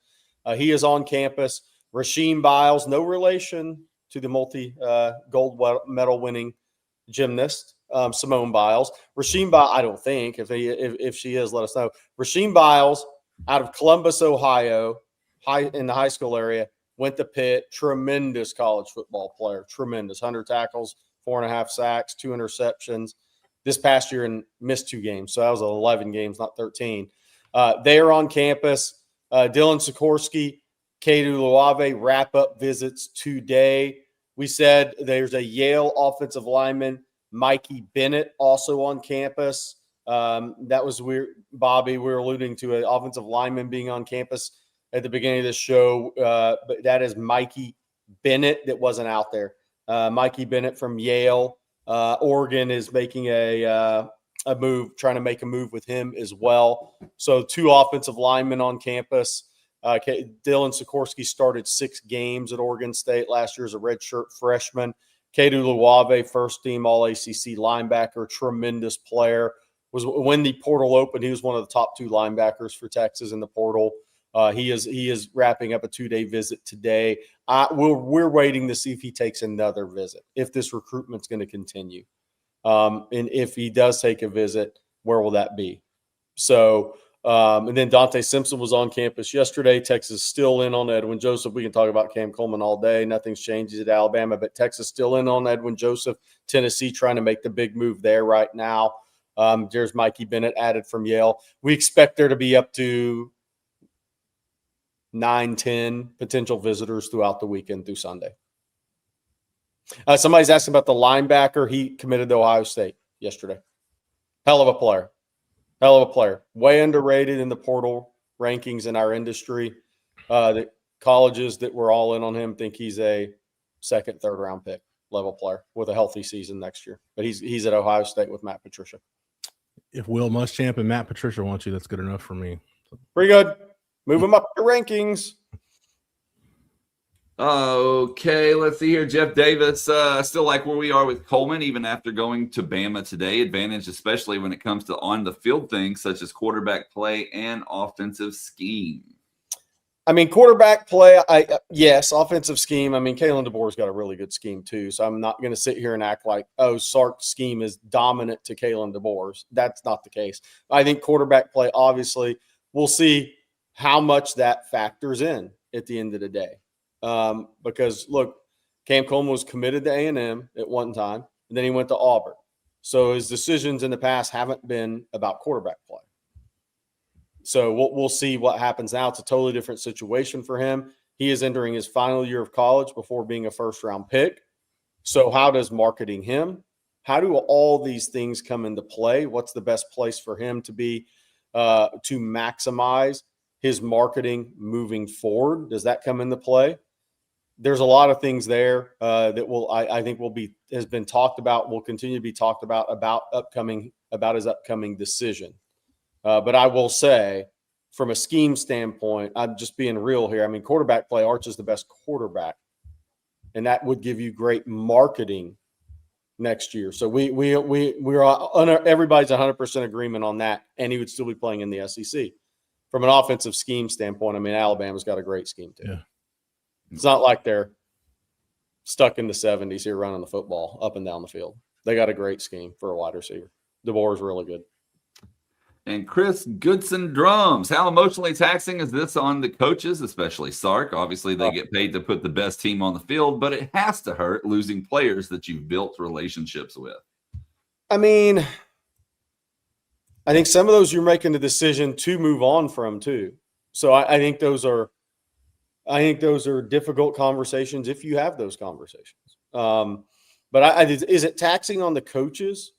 He is on campus. Rasheem Biles, no relation to the multi-gold medal winning gymnast. Simone Biles. Rasheem Biles, I don't think. If she is, let us know. Rasheem Biles out of Columbus, Ohio, in the high school area, went to Pitt. Tremendous college football player. Tremendous. 100 tackles, 4.5 sacks, 2 interceptions. This past year and missed 2 games. So that was 11 games, not 13. They are on campus. Dylan Sikorsky, Kedu Luave wrap-up visits today. We said there's a Yale offensive lineman, Mikey Bennett, also on campus. That was weird, Bobby. We were alluding to an offensive lineman being on campus at the beginning of this show, but that is Mikey Bennett that wasn't out there. Mikey Bennett from Yale. Oregon is making a move, trying to make a move with him as well. So 2 offensive linemen on campus. Dylan Sikorsky started 6 games at Oregon State last year as a redshirt freshman. Kedu Luave, first-team All-ACC linebacker, tremendous player. Was when the portal opened, he was one of the top 2 linebackers for Texas in the portal. He is wrapping up a 2-day visit today. We're waiting to see if he takes another visit, if this recruitment's going to continue. And if he does take a visit, where will that be? So, and then Dante Simpson was on campus yesterday. Texas still in on Edwin Joseph. We can talk about Cam Coleman all day. Nothing's changed at Alabama, but Texas still in on Edwin Joseph. Tennessee trying to make the big move there right now. There's Mikey Bennett added from Yale. We expect there to be up to 9, 10 potential visitors throughout the weekend through Sunday. Somebody's asking about the linebacker. He committed to Ohio State yesterday. Hell of a player. Hell of a player. Way underrated in the portal rankings in our industry. The colleges that were all in on him think he's a 2nd, 3rd round pick level player with a healthy season next year. But he's at Ohio State with Matt Patricia. If Will Muschamp and Matt Patricia want you, that's good enough for me. Pretty good. Move him up the rankings. Okay, let's see here. Jeff Davis, still like where we are with Coleman, even after going to Bama today. Advantage, especially when it comes to on-the-field things such as quarterback play and offensive scheme. I mean, quarterback play, yes, offensive scheme. I mean, Kalen DeBoer's got a really good scheme too, so I'm not going to sit here and act like, Sark's scheme is dominant to Kalen DeBoer's. That's not the case. I think quarterback play, obviously, we'll see how much that factors in at the end of the day. Because, look, Cam Coleman was committed to A&M at one time, and then he went to Auburn. So his decisions in the past haven't been about quarterback play. So we'll see what happens now. It's a totally different situation for him. He is entering his final year of college before being a first-round pick. So how does marketing him? How do all these things come into play? What's the best place for him to be to maximize his marketing moving forward? Does that come into play? There's a lot of things there that I think has been talked about, will continue to be talked about his upcoming decision. But I will say, from a scheme standpoint, I'm just being real here. I mean, quarterback play, Arch is the best quarterback, and that would give you great marketing next year. So everybody's 100% agreement on that, and he would still be playing in the SEC. From an offensive scheme standpoint, I mean, Alabama's got a great scheme too. Yeah. It's not like they're stuck in the 70s here running the football up and down the field. They got a great scheme for a wide receiver. DeBoer is really good. And Chris Goodson drums. How emotionally taxing is this on the coaches, especially Sark? Obviously, they get paid to put the best team on the field, but it has to hurt losing players that you've built relationships with. I mean, I think some of those you're making the decision to move on from too. So I think those are difficult conversations if you have those conversations. But is it taxing on the coaches,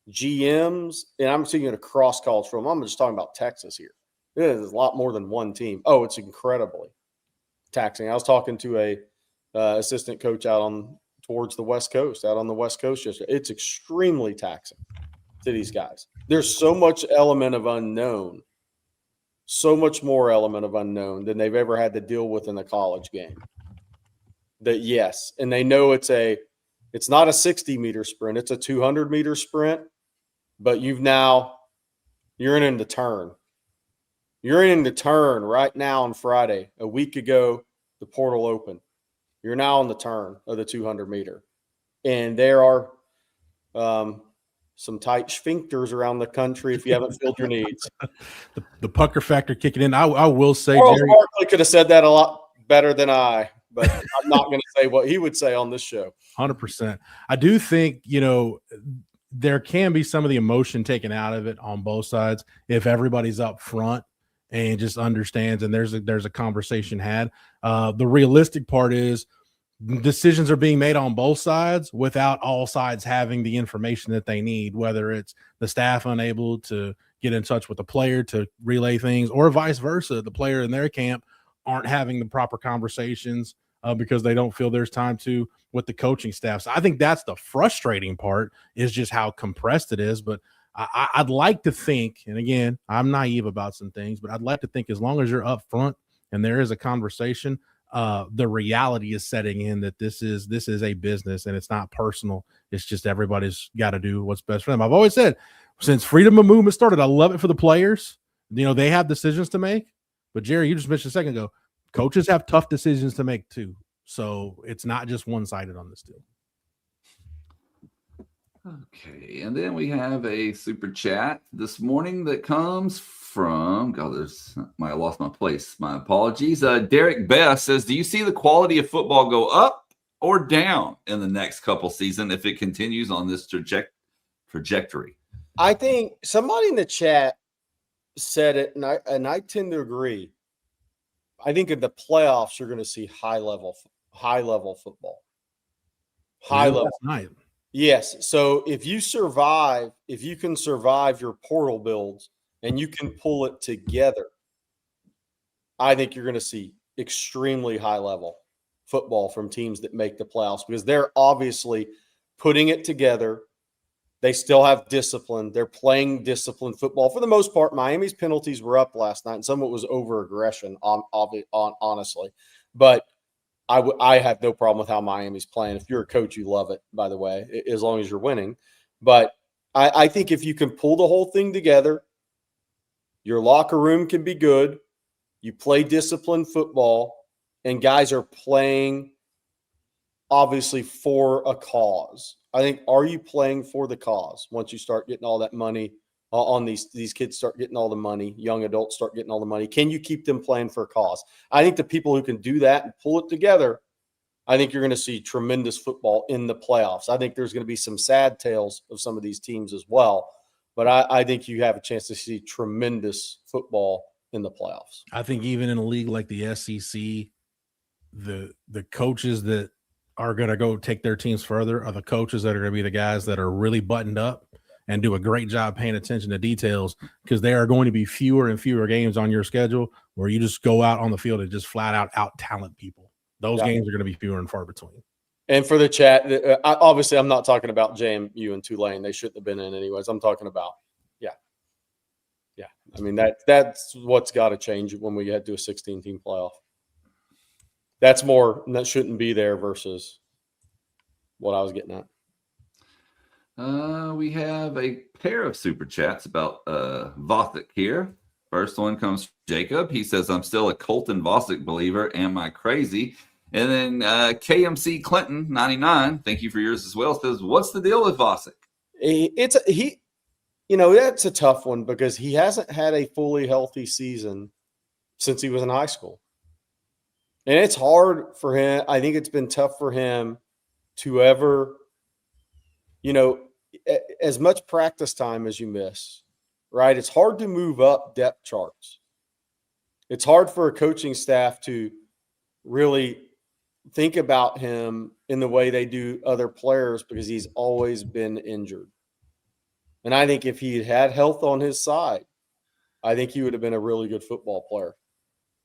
GMs? And I'm seeing it across college football. I'm just talking about Texas here. There's a lot more than one team. Oh, it's incredibly taxing. I was talking to a assistant coach towards the West Coast, out on the West Coast yesterday. It's extremely taxing to these guys. There's so much element of unknown. So much more element of unknown than they've ever had to deal with in a college game. That yes, and they know it's not a 60-meter sprint, it's a 200-meter sprint, but you're in the turn. You're in the turn right now on Friday. A week ago, the portal opened. You're now on the turn of the 200-meter. And there are some tight sphincters around the country if you haven't filled your needs. The pucker factor kicking in. I will say, Charles Jerry, Barkley could have said that a lot better than I, but I'm not going to say what he would say on this show. 100%. I do think, there can be some of the emotion taken out of it on both sides if everybody's up front and just understands and there's a conversation had. The realistic part is decisions are being made on both sides without all sides having the information that they need, whether it's the staff unable to get in touch with the player to relay things or vice versa. The player in their camp aren't having the proper conversations because they don't feel there's time to with the coaching staff. So I think that's the frustrating part is just how compressed it is. But I'd like to think, and again, I'm naive about some things, but I'd like to think as long as you're up front and there is a conversation, the reality is setting in that this is a business and it's not personal. It's just everybody's got to do what's best for them. I've always said since freedom of movement started, I love it for the players. They have decisions to make. But Jerry, you just mentioned a second ago, coaches have tough decisions to make too. So it's not just one-sided on this deal. Okay, and then we have a super chat this morning that comes from I lost my place. My apologies. Derek Best says, do you see the quality of football go up or down in the next couple seasons if it continues on this trajectory? I think somebody in the chat said it, and I tend to agree. I think in the playoffs you're going to see high level football. High level. Night. Yes. So if you can survive your portal builds and you can pull it together, I think you're going to see extremely high level football from teams that make the playoffs because they're obviously putting it together. They still have discipline. They're playing disciplined football. For the most part, Miami's penalties were up last night, and some of it was over-aggression, honestly. But I have no problem with how Miami's playing. If you're a coach, you love it, by the way, as long as you're winning. But I think if you can pull the whole thing together, your locker room can be good, you play disciplined football, and guys are playing, obviously, for a cause. I think, are you playing for the cause once you start getting all that money on these kids start getting all the money, young adults start getting all the money? Can you keep them playing for a cause? I think the people who can do that and pull it together, I think you're going to see tremendous football in the playoffs. I think there's going to be some sad tales of some of these teams as well, but I think you have a chance to see tremendous football in the playoffs. I think even in a league like the SEC, the coaches that are going to go take their teams further are the coaches that are going to be the guys that are really buttoned up and do a great job paying attention to details because there are going to be fewer and fewer games on your schedule where you just go out on the field and just flat out talent people. Those games are going to be fewer and far between. And for the chat, obviously I'm not talking about JMU and Tulane. They shouldn't have been in anyways. I'm talking about, I mean, that's what's got to change when we head to a 16-team playoff. That's more that shouldn't be there versus what I was getting at. We have a pair of super chats about Vothic here. First one comes from Jacob. He says, I'm still a Colton Vosick believer. Am I crazy? And then KMC Clinton 99, thank you for yours as well, says, what's the deal with Vosick? That's a tough one because he hasn't had a fully healthy season since he was in high school. And it's hard for him. I think it's been tough for him to ever, as much practice time as you miss, right? It's hard to move up depth charts. It's hard for a coaching staff to really think about him in the way they do other players because he's always been injured. And I think if he had health on his side, I think he would have been a really good football player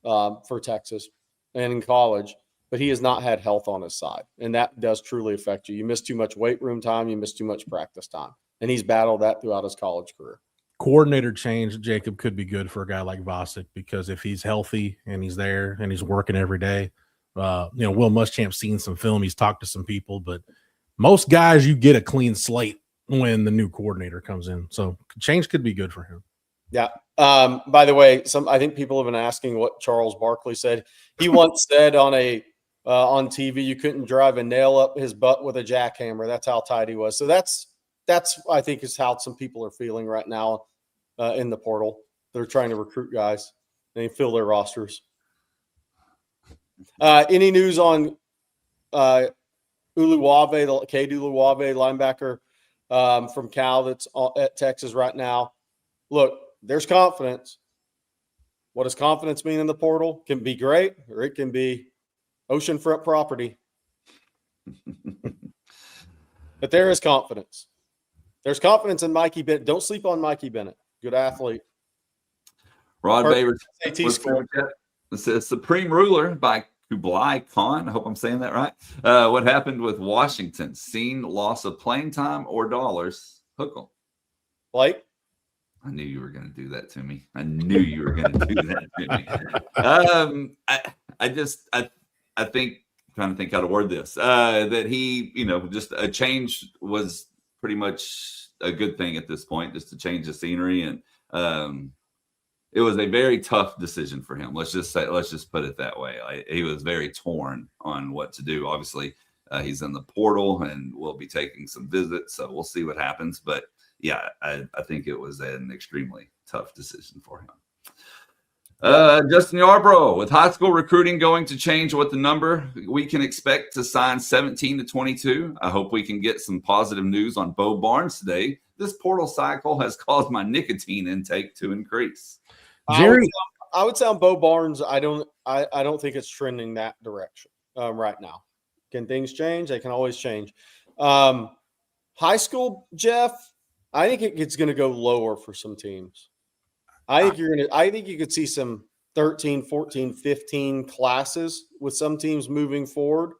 for Texas and in college, but he has not had health on his side. And that does truly affect you. You miss too much weight room time. You miss too much practice time. And he's battled that throughout his college career. Coordinator change, Jacob, could be good for a guy like Vosick because if he's healthy and he's there and he's working every day, Will Muschamp's seen some film. He's talked to some people, but most guys, you get a clean slate when the new coordinator comes in. So change could be good for him. Yeah. By the way, I think people have been asking what Charles Barkley said. He once said on TV, you couldn't drive a nail up his butt with a jackhammer. That's how tight he was. So that's that's I think is how some people are feeling right now in the portal. They're trying to recruit guys and fill their rosters. Any news on Uluwave, the Cade Uluwave linebacker from Cal that's at Texas right now? Look, there's confidence. What does confidence mean in the portal? Can be great, or it can be oceanfront property. But there is confidence. There's confidence in Mikey Bennett. Don't sleep on Mikey Bennett. Good athlete. Rod Baber score. says Supreme Ruler by Kublai Khan. I hope I'm saying that right. What happened with Washington? Seen loss of playing time or dollars? Hook 'em. Blake? I knew you were going to do that to me. I knew you were going to do that to me. I think, trying to think how to word this, that he, just a change was pretty much a good thing at this point, just to change the scenery. And it was a very tough decision for him. Let's just put it that way. He was very torn on what to do. Obviously, he's in the portal and we'll be taking some visits, so we'll see what happens. But yeah, I think it was an extremely tough decision for him. Justin Yarbrough, with high school recruiting going to change what the number we can expect to sign 17 to 22. I hope we can get some positive news on Bo Barnes today. This portal cycle has caused my nicotine intake to increase. Jerry, I would say on Bo Barnes, I don't think it's trending that direction right now. Can things change? They can always change. High school, Jeff, I think it's going to go lower for some teams. I think you could see some 13, 14, 15 classes with some teams moving forward.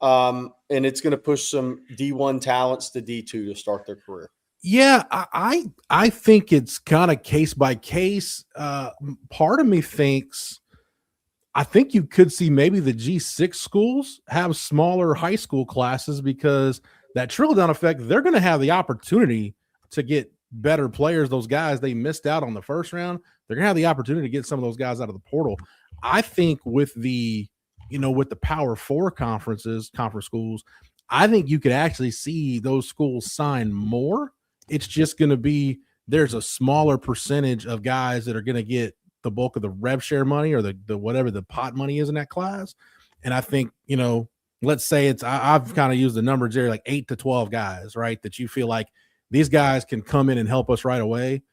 And it's going to push some D1 talents to D2 to start their career. Yeah, I think it's kind of case by case. Part of me thinks I think you could see maybe the G6 schools have smaller high school classes because that trickle-down effect, they're going to have the opportunity to get better players. Those guys they missed out on the first round, they're going to have the opportunity to get some of those guys out of the portal. I think with the Power 4 conference schools, I think you could actually see those schools sign more. It's just going to be there's a smaller percentage of guys that are going to get the bulk of the rev share money or the whatever the pot money is in that class. And I think, let's say I've kind of used the number, Jerry, like 8 to 12 guys, right? That you feel like these guys can come in and help us right away.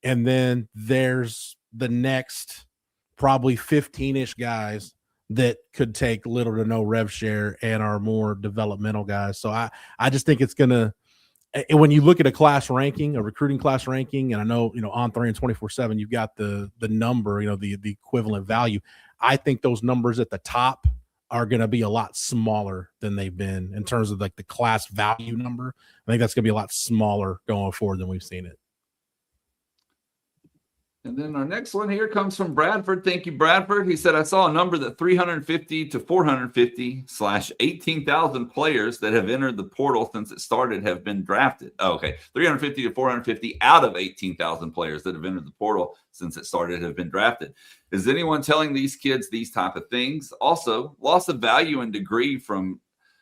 And then there's the next probably 15-ish guys that could take little to no rev share and are more developmental guys. So I just think it's going to, when you look at a class ranking, a recruiting class ranking, and I know, on 3 and 24/7, you've got the number, the equivalent value. I think those numbers at the top are going to be a lot smaller than they've been in terms of like the class value number. I think that's going to be a lot smaller going forward than we've seen it. And then our next one here comes from Bradford. Thank you, Bradford. He said, I saw a number that 350 to 450 / 18,000 players that have entered the portal since it started have been drafted. Oh, okay. 350 to 450 out of 18,000 players that have entered the portal since it started have been drafted. Is anyone telling these kids these type of things? Also, loss of value and degree from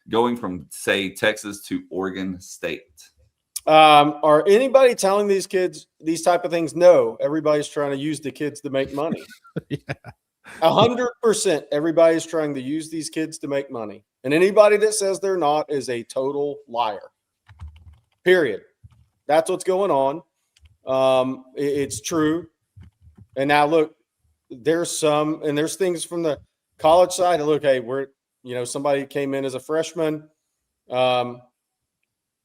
going from, say, Texas to Oregon State. Are anybody telling these kids these type of things? No, everybody's trying to use the kids to make money. 100%. Everybody's trying to use these kids to make money. And anybody that says they're not is a total liar. Period. That's what's going on. It's true. And now look, there's things from the college side. And look, hey, somebody came in as a freshman.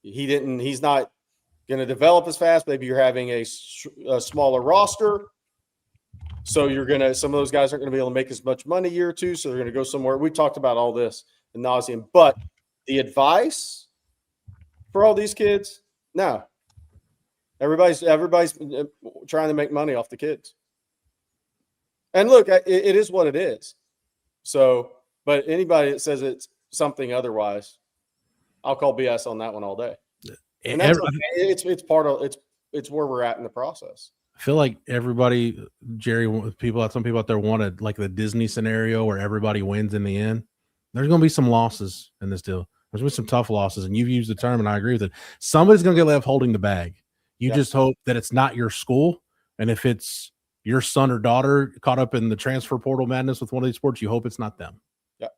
He's not going to develop as fast. Maybe you're having a smaller roster. So some of those guys aren't going to be able to make as much money a year or two. So they're going to go somewhere. We talked about all this ad nauseum, but the advice for all these kids, no, everybody's trying to make money off the kids. And look, it is what it is. So, but anybody that says it's something otherwise, I'll call BS on that one all day. And that's it's part of it's where we're at in the process. I feel like everybody, Jerry, some people out there wanted like the Disney scenario where everybody wins in the end. There's going to be some losses in this deal. There's been some tough losses, and you've used the term, and I agree with it. Somebody's going to get left holding the bag. You just hope that it's not your school, and if it's your son or daughter caught up in the transfer portal madness with one of these sports, you hope it's not them. Yep.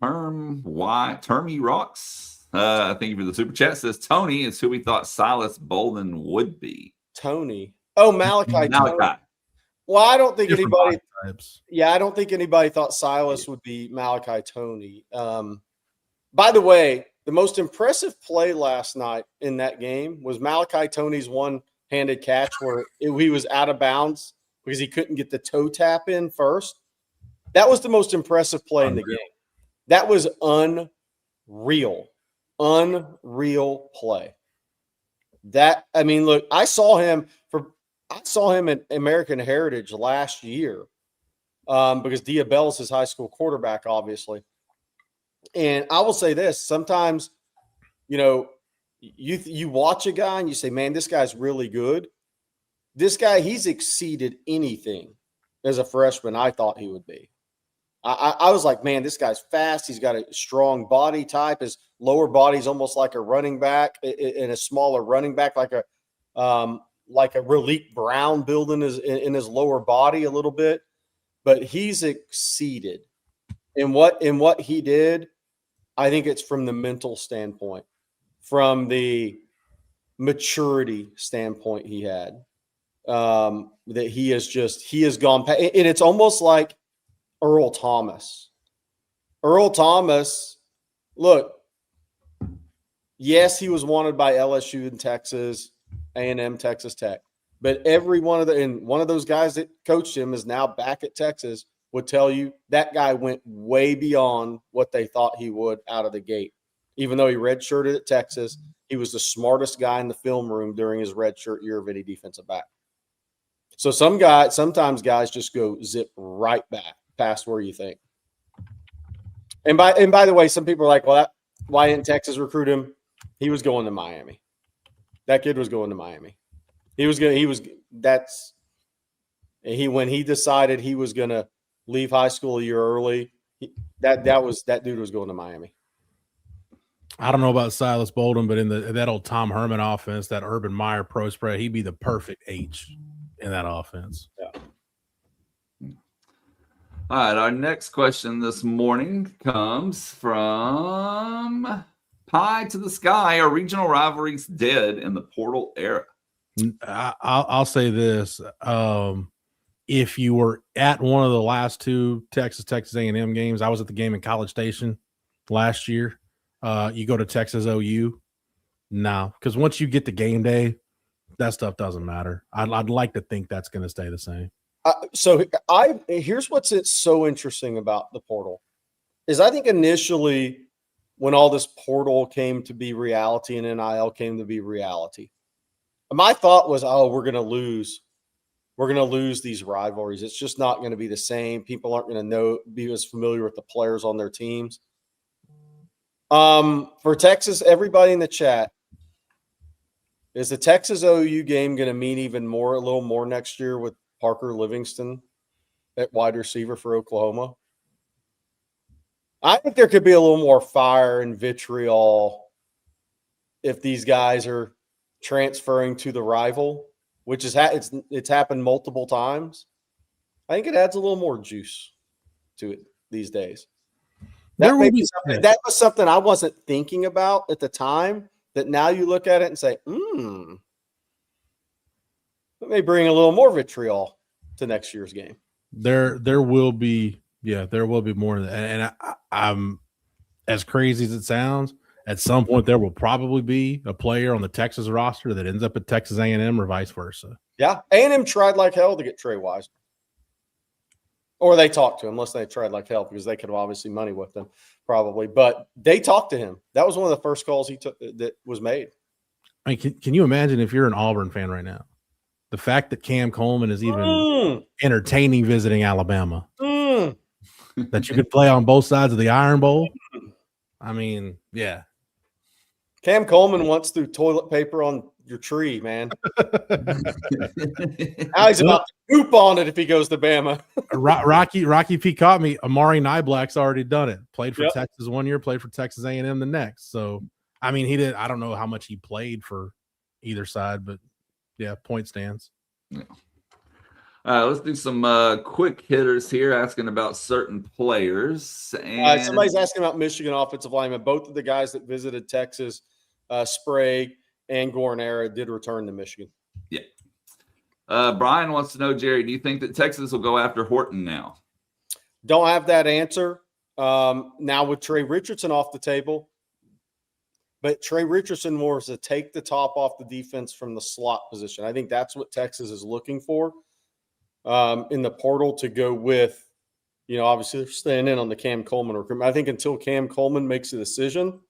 Termy Rocks. Thank you for the super chat. Says Tony is who we thought Silas Bolden would be. Tony. Oh, Malachi. Tony. Well, I don't think anybody. Yeah, I don't think anybody thought Silas would be Malachi Tony. By the way, the most impressive play last night in that game was Malachi Tony's one-handed catch where he was out of bounds because he couldn't get the toe tap in first. That was the most impressive play in the game. That was unreal play. Look, I saw him at American Heritage last year because Diabell's his high school quarterback, obviously. And I will say this: sometimes, you watch a guy and you say, "Man, this guy's really good." This guy, he's exceeded anything as a freshman I thought he would be. I was like, man, this guy's fast. He's got a strong body type. His lower body's almost like a running back, and a smaller running back, like a Relique Brown build in his lower body a little bit. But he's exceeded in what he did. I think it's from the mental standpoint, from the maturity standpoint he had, that he has gone past, and it's almost like Earl Thomas. Earl Thomas, look, yes, he was wanted by LSU and Texas, A&M, Texas Tech, but every one of those guys that coached him is now back at Texas, would tell you that guy went way beyond what they thought he would out of the gate. Even though he redshirted at Texas, he was the smartest guy in the film room during his redshirt year of any defensive back. So sometimes guys just go zip right back past where you think. And by the way, some people are like, well, why didn't Texas recruit him? He was going to Miami. That kid was going to Miami. When he decided he was going to leave high school a year early, that dude was going to Miami. I don't know about Silas Bolden, but in that old Tom Herman offense, that Urban Meyer pro spread, he'd be the perfect H in that offense. Yeah. All right, our next question this morning comes from Pie to the Sky. Are regional rivalries dead in the portal era? I'll say this. If you were at one of the last two Texas A&M games, I was at the game in College Station last year. You go to Texas OU. No, because once you get to game day, that stuff doesn't matter. I'd like to think that's going to stay the same. Here's what's so interesting about the portal is I think initially when all this portal came to be reality and NIL came to be reality, my thought was, we're going to lose. We're going to lose these rivalries. It's just not going to be the same. People aren't going to be as familiar with the players on their teams. For Texas, everybody in the chat, is the Texas OU game going to mean a little more next year with Parker Livingston at wide receiver for Oklahoma? I think there could be a little more fire and vitriol if these guys are transferring to the rival, which is it's happened multiple times. I think it adds a little more juice to it these days. That was something I wasn't thinking about at the time, that now you look at it and say, it may bring a little more vitriol to next year's game. There will be more. And I'm as crazy as it sounds, at some point there will probably be a player on the Texas roster that ends up at Texas A&M or vice versa. Yeah, A&M tried like hell to get Trey Wise. Or they talked to him, unless they tried like hell, because they could have obviously money with them probably. But they talked to him. That was one of the first calls he took that was made. I mean, can you imagine if you're an Auburn fan right now? The fact that Cam Coleman is even entertaining visiting Alabama, that you could play on both sides of the Iron Bowl. I mean, yeah. Cam Coleman once threw toilet paper on your tree, man. Now he's about to poop on it if he goes to Bama. Rocky P caught me. Amari Niblack's already done it. Played for Yep. Texas one year, played for Texas A&M the next. So, I mean, he did. I don't know how much he played for either side, but yeah, point stands. Yeah. Let's do some quick hitters here, asking about certain players. And Somebody's asking about Michigan offensive linemen. Both of the guys that visited Texas, Sprague and Gornera, did return to Michigan. yeah. Brian wants to know, Jerry, do you think that Texas will go after Horton now? Don't have that answer. Now with Trey Richardson off the table, but Trey Richardson more to take the top off the defense from the slot position. I think that's what Texas is looking for in the portal to go with, obviously they're staying in on the Cam Coleman recruitment. I think until Cam Coleman makes a decision,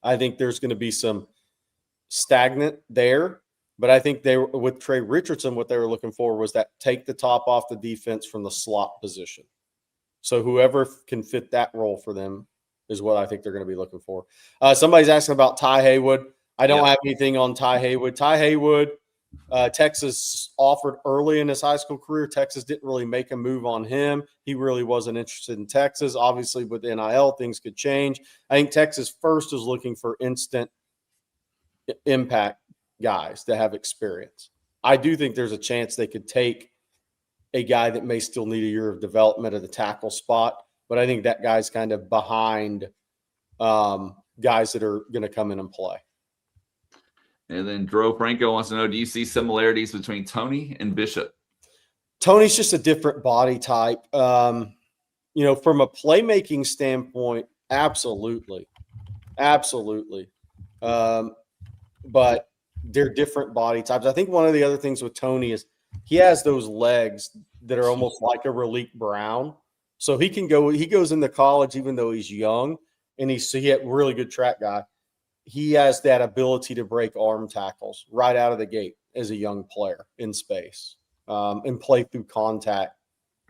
I think there's going to be some stagnant there. But I think they were with Trey Richardson, what they were looking for was that take the top off the defense from the slot position. So whoever can fit that role for them is what I think they're going to be looking for. Somebody's asking about Ty Haywood. I don't have anything on Ty Haywood. Ty Haywood, Texas offered early in his high school career. Texas didn't really make a move on him. He really wasn't interested in Texas. Obviously, with NIL, things could change. I think Texas first is looking for instant impact guys that have experience. I do think there's a chance they could take a guy that may still need a year of development at the tackle spot, but I think that guy's kind of behind guys that are going to come in and play. And then Dro Franco wants to know, do you see similarities between Tony and Bishop? Tony's just a different body type. From a playmaking standpoint, absolutely. Absolutely. But they're different body types. I think one of the other things with Tony is he has those legs that are almost like a Raleek Brown. So he goes into college even though he's young, and he had a really good track guy. He has that ability to break arm tackles right out of the gate as a young player in space and play through contact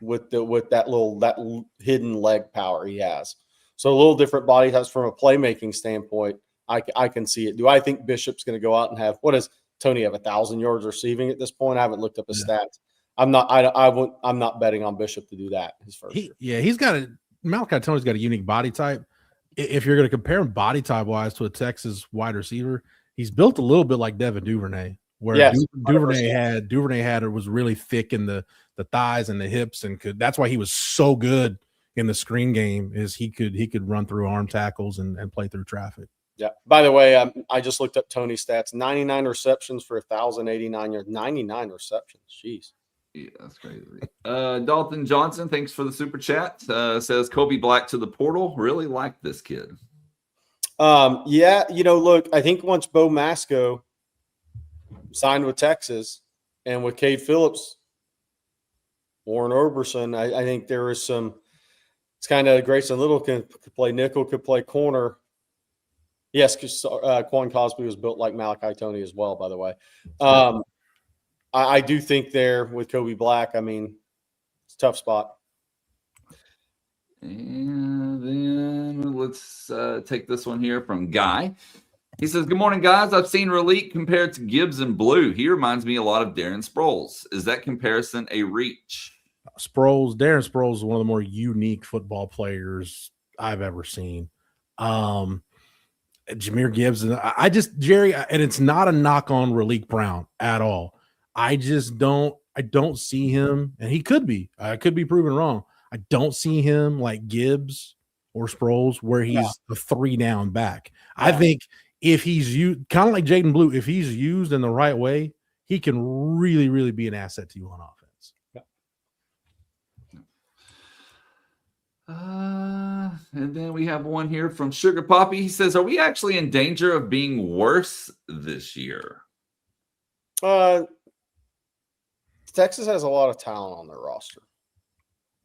with that hidden leg power he has. So a little different body types from a playmaking standpoint. I can see it. Do I think Bishop's going to go out and have, what does Tony have, 1,000 yards receiving at this point? I haven't looked up his stats. I'm not betting on Bishop to do that his first year. He's got Malachi Tony's got a unique body type. If you're going to compare him body type wise to a Texas wide receiver, he's built a little bit like Devin Duvernay, where Duvernay was really thick in the thighs and the hips, and that's why he was so good in the screen game, is he could run through arm tackles and play through traffic. Yeah. By the way, I just looked up Tony's stats. 99 receptions for 1,089 yards. 99 receptions. Jeez. Yeah, that's crazy. Dalton Johnson, thanks for the super chat. Says Kobe Black to the portal. Really like this kid. Look, I think once Bo Masco signed with Texas and with Cade Phillips, Warren Oberson, I think there is some – it's kind of Grayson Little could play nickel, could play corner. Yes, because Quan Cosby was built like Malachi Tony as well, by the way. I do think there with Kobe Black, I mean, it's a tough spot. And then let's take this one here from Guy. He says, good morning, guys. I've seen Raleek compared to Gibbs in blue. He reminds me a lot of Darren Sproles. Is that comparison a reach? Darren Sproles is one of the more unique football players I've ever seen. Jahmyr Gibbs, and Jerry, and it's not a knock on Raleek Brown at all. I don't see him, and he could be. I could be proven wrong. I don't see him like Gibbs or Sproles, where he's a 3-down back. Yeah. I think if he's used, kind of like Jaden Blue, if he's used in the right way, he can really, really be an asset to you on offense. And then we have one here from Sugar Poppy. He says, are we actually in danger of being worse this year? Texas has a lot of talent on their roster.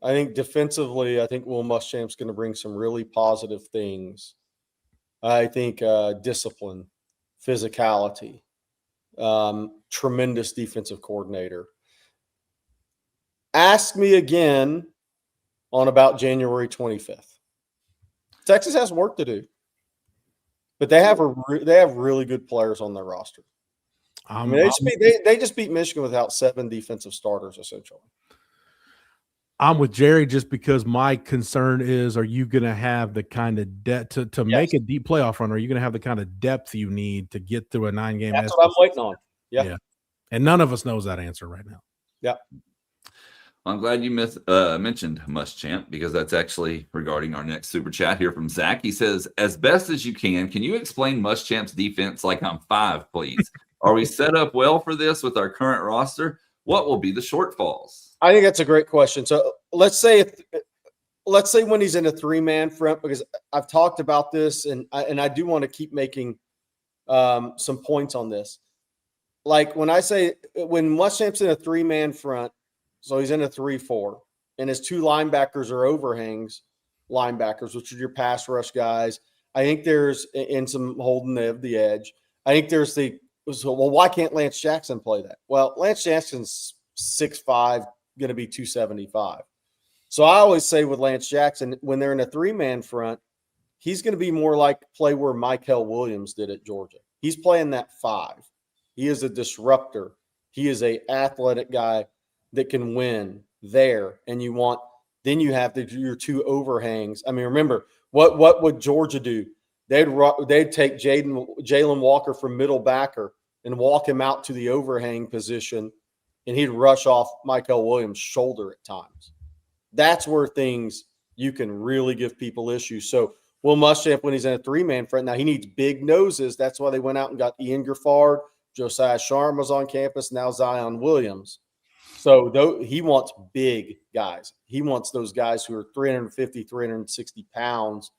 I think defensively, Will Muschamp's going to bring some really positive things. I think discipline, physicality, tremendous defensive coordinator. Ask me again on about January 25th. Texas has work to do, but they have really good players on their roster. I mean, they just beat Michigan without 7 defensive starters, essentially. I'm with Jerry just because my concern is, are you going to have the kind of depth to make a deep playoff run? Are you going to have the kind of depth you need to get through a 9-game? That's what I'm waiting on. Yeah. And none of us knows that answer right now. Yeah. I'm glad you mentioned Muschamp, because that's actually regarding our next super chat here from Zach. He says, as best as you can you explain Muschamp's defense like I'm 5, please? Are we set up well for this with our current roster? What will be the shortfalls? I think that's a great question. So let's say when he's in a 3-man front, because I've talked about this, and I do want to keep making some points on this. Like when Muschamp's in a 3-man front, so he's in a 3-4, and his 2 linebackers are overhangs linebackers, which are your pass rush guys. I think there's in some holding the edge. I think there's why can't Lance Jackson play that? Well, Lance Jackson's 6'5", going to be 275. So I always say with Lance Jackson, when they're in a 3-man front, he's going to be more like play where Michael Williams did at Georgia. He's playing that 5. He is a disruptor. He is a athletic guy that can win there. And you have your 2 overhangs. I mean, remember, what would Georgia do? They'd take Jalen Walker from middle backer and walk him out to the overhang position, and he'd rush off Michael Williams' shoulder at times. That's where you can really give people issues. So Will Muschamp, when he's in a 3-man front, now he needs big noses. That's why they went out and got Ian Giffard. Josiah Sharma's on campus, now Zion Williams. So he wants big guys. He wants those guys who are 350, 360 pounds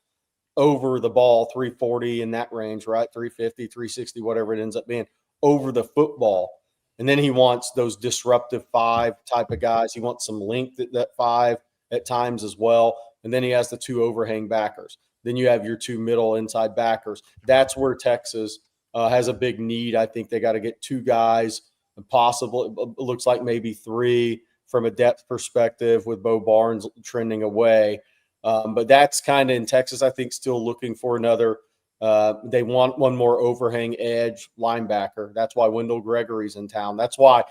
over the ball, 340 in that range, right? 350, 360, whatever it ends up being, over the football. And then he wants those disruptive 5 type of guys. He wants some length at that 5 at times as well. And then he has the 2 overhang backers. Then you have your 2 middle inside backers. That's where Texas has a big need. I think they got to get 2 guys, possible. It looks like maybe 3 from a depth perspective, with Bo Barnes trending away. But that's kind of in Texas, I think, still looking for another. They want one more overhang edge linebacker. That's why Wendell Gregory's in town. That's why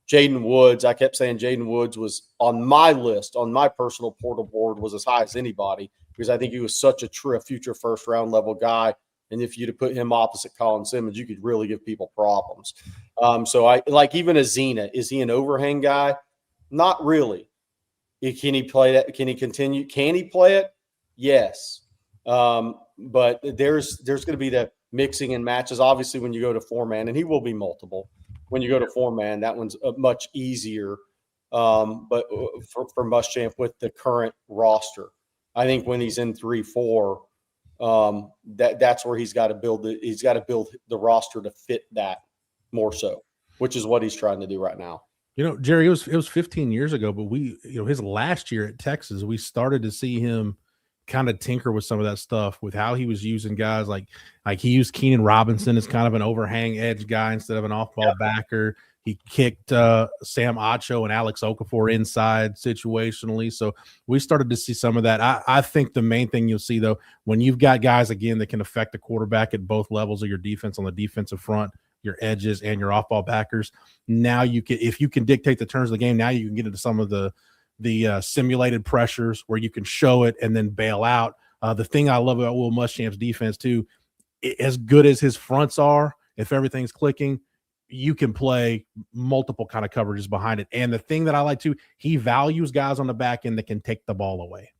Jaden Woods, I kept saying Jaden Woods was on my list, on my personal portal board, was as high as anybody, because I think he was such a future first-round level guy. And if you'd have put him opposite Colin Simmons, you could really give people problems. So I like even Azina. Is he an overhang guy? Not really. Can he play that? Can he continue? Can he play it? Yes. But there's going to be the mixing and matches. Obviously, when you go to 4-man, and he will be multiple. When you go to 4-man, that one's much easier. But for Muschamp with the current roster, I think when he's in 3-4, that's where he's got to build the roster to fit that more so, which is what he's trying to do right now. Jerry, it was 15 years ago, but his last year at Texas, we started to see him kind of tinker with some of that stuff, with how he was using guys like he used Keenan Robinson as kind of an overhang edge guy instead of an off-ball backer. He kicked Sam Acho and Alex Okafor inside situationally. So we started to see some of that. I think the main thing you'll see, though, when you've got guys, again, that can affect the quarterback at both levels of your defense, on the defensive front, your edges and your off-ball backers, now you can, if you can dictate the turns of the game, now you can get into some of the simulated pressures where you can show it and then bail out. The thing I love about Will Muschamp's defense, too, as good as his fronts are, if everything's clicking, you can play multiple kind of coverages behind it. And the thing that I like too, he values guys on the back end that can take the ball away.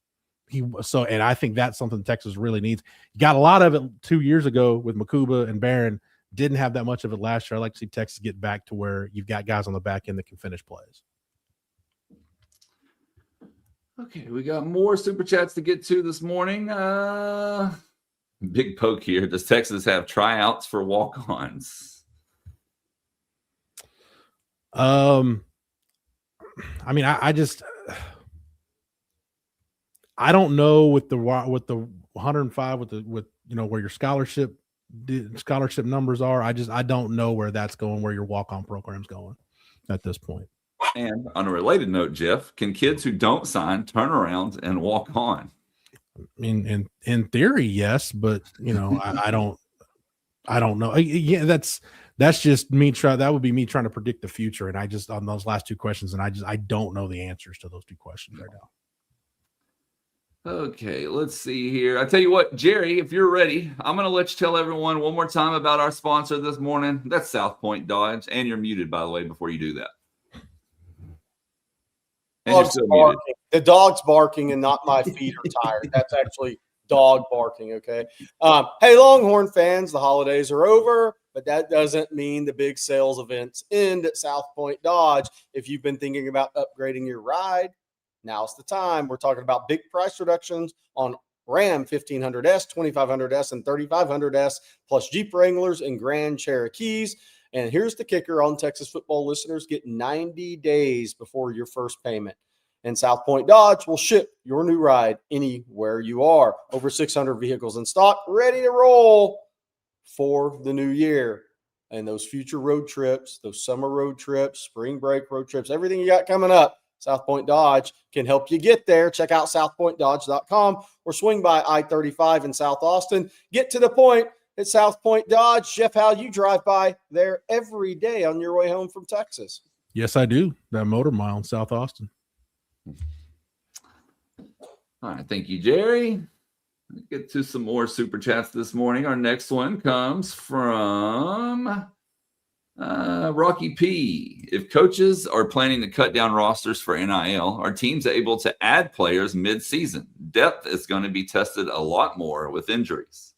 And I think that's something Texas really needs. You got a lot of it 2 years ago with Makuba and Barron. Didn't have that much of it last year. I like to see Texas get back to where you've got guys on the back end that can finish plays. Okay, we got more super chats to get to this morning. Big poke here. Does Texas have tryouts for walk-ons? I mean, I don't know with the 105 with where your scholarship numbers are. I don't know where that's going, where your walk-on program's going at this point. And on a related note, Jeff, can kids who don't sign turn around and walk on? I mean, in theory, yes, but I don't know. Yeah, that's just me that would be me trying to predict the future. And I just, on those last two questions, and I don't know the answers to those two questions right now. Okay, let's see here. I tell you what, Jerry, if you're ready, I'm going to let you tell everyone one more time about our sponsor this morning. That's South Point Dodge. And you're muted, by the way, before you do that. And you're still muted. The dog's barking and not my feet are tired. That's actually dog barking, okay? Hey, Longhorn fans, the holidays are over, but that doesn't mean the big sales events end at South Point Dodge. If you've been thinking about upgrading your ride, now's the time. We're talking about big price reductions on Ram 1500S, 2500S, and 3500S, plus Jeep Wranglers and Grand Cherokees. And here's the kicker on Texas football listeners: get 90 days before your first payment. And South Point Dodge will ship your new ride anywhere you are. Over 600 vehicles in stock, ready to roll for the new year. And those future road trips, those summer road trips, spring break road trips, everything you got coming up, South Point Dodge can help you get there. Check out southpointdodge.com or swing by I-35 in South Austin. Get to the point at South Point Dodge. Jeff, how you drive by there every day on your way home from Texas? Yes, I do. That motor mile in South Austin. All right, thank you, Jerry. Let's get to some more super chats this morning. Our next one comes from Rocky P. If coaches are planning to cut down rosters for NIL, are teams able to add players mid-season? Depth is going to be tested a lot more with injuries.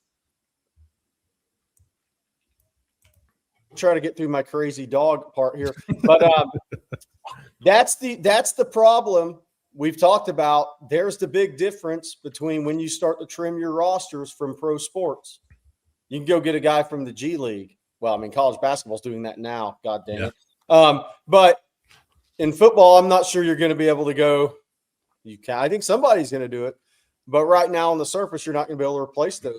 Try to get through my crazy dog part here, but that's the problem we've talked about. There's the big difference between when you start to trim your rosters from pro sports. You can go get a guy from the G League. Well, I mean, college basketball's doing that now. God damn it. But in football, I'm not sure you're going to be able to go. You can. I think somebody's going to do it. But right now on the surface, you're not going to be able to replace a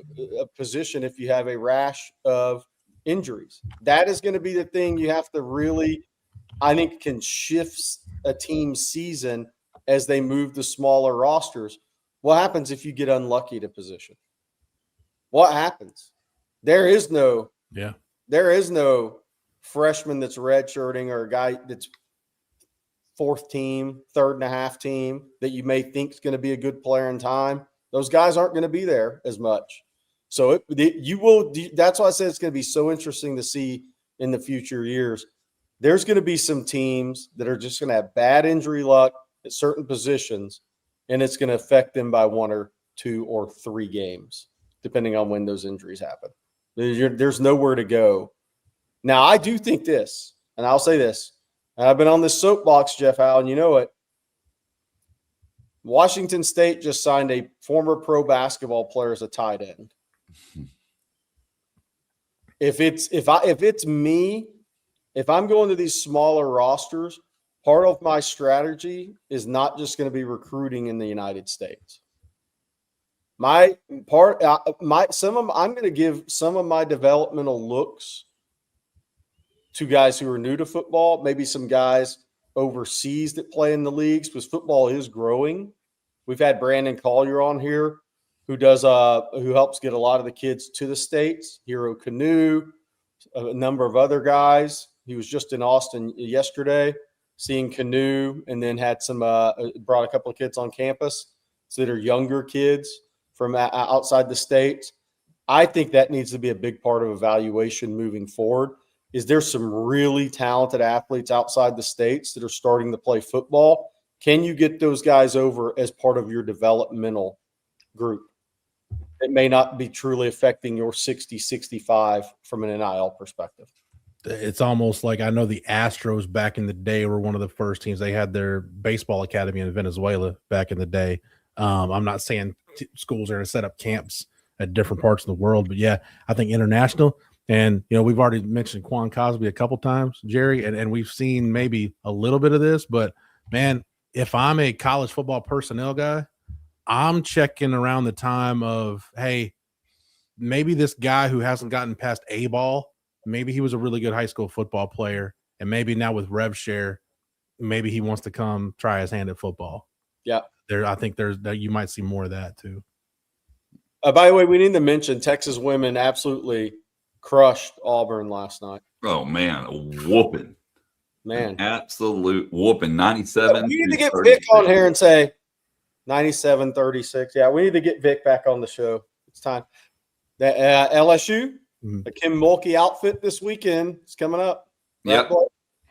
position if you have a rash of injuries. That is going to be the thing you have to really, I think, can shift a team's season as they move to smaller rosters. What happens if you get unlucky at a position? What happens? There is no freshman that's redshirting or a guy that's fourth team, third and a half team that you may think is going to be a good player in time. Those guys aren't going to be there as much. So that's why I said it's going to be so interesting to see in the future years. There's going to be some teams that are just going to have bad injury luck at certain positions, and it's going to affect them by 1 or 2 or 3 games, depending on when those injuries happen. There's nowhere to go. Now, I do think this, and I'll say this, and I've been on this soapbox, Jeff Howe, and you know it. Washington State just signed a former pro basketball player as a tight end. If it's me, if I'm going to these smaller rosters, part of my strategy is not just going to be recruiting in the United States. I'm going to give some of my developmental looks to guys who are new to football, maybe some guys overseas that play in the leagues, because football is growing. We've had Brandon Collier on here who helps get a lot of the kids to the States, Hero Canoe, a number of other guys. He was just in Austin yesterday seeing Canoe, and then had brought a couple of kids on campus so that are younger kids from outside the States. I think that needs to be a big part of evaluation moving forward. Is there some really talented athletes outside the States that are starting to play football? Can you get those guys over as part of your developmental group? It may not be truly affecting your 60-65 from an NIL perspective. It's almost like, I know the Astros back in the day were one of the first teams. They had their baseball academy in Venezuela back in the day. I'm not saying schools are going to set up camps at different parts of the world, but yeah, I think international. And, we've already mentioned Quan Cosby a couple times, Jerry, and we've seen maybe a little bit of this, but man, if I'm a college football personnel guy, I'm checking around the time of, hey, maybe this guy who hasn't gotten past A ball, maybe he was a really good high school football player, and maybe now with rev share, maybe he wants to come try his hand at football. Yeah. I think you might see more of that too. By the way, we need to mention Texas women absolutely crushed Auburn last night. Oh man, a whooping. Man, An absolute whooping. 97. we need to get Vic on here and say 97-36. Yeah, we need to get Vic back on the show. It's time. The LSU, the Kim Mulkey outfit this weekend is coming up. Yep.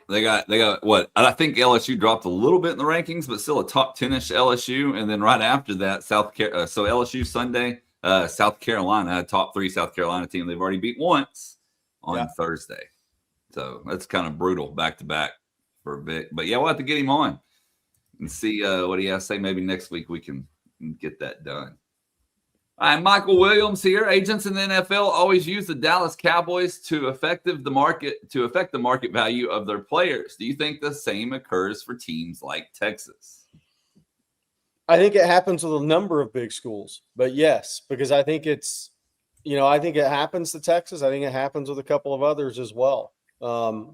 They got what? I think LSU dropped a little bit in the rankings, but still a top 10-ish LSU. And then right after that, so LSU Sunday, South Carolina, a top 3 South Carolina team. They've already beat once on Thursday. So that's kind of brutal back to back for Vic. But yeah, we'll have to get him on and see what he has to say. Maybe next week we can get that done. All right, Michael Williams here. Agents in the NFL always use the Dallas Cowboys to affect the market value of their players. Do you think the same occurs for teams like Texas? I think it happens with a number of big schools, but yes, because I think it's, I think it happens to Texas. I think it happens with a couple of others as well. I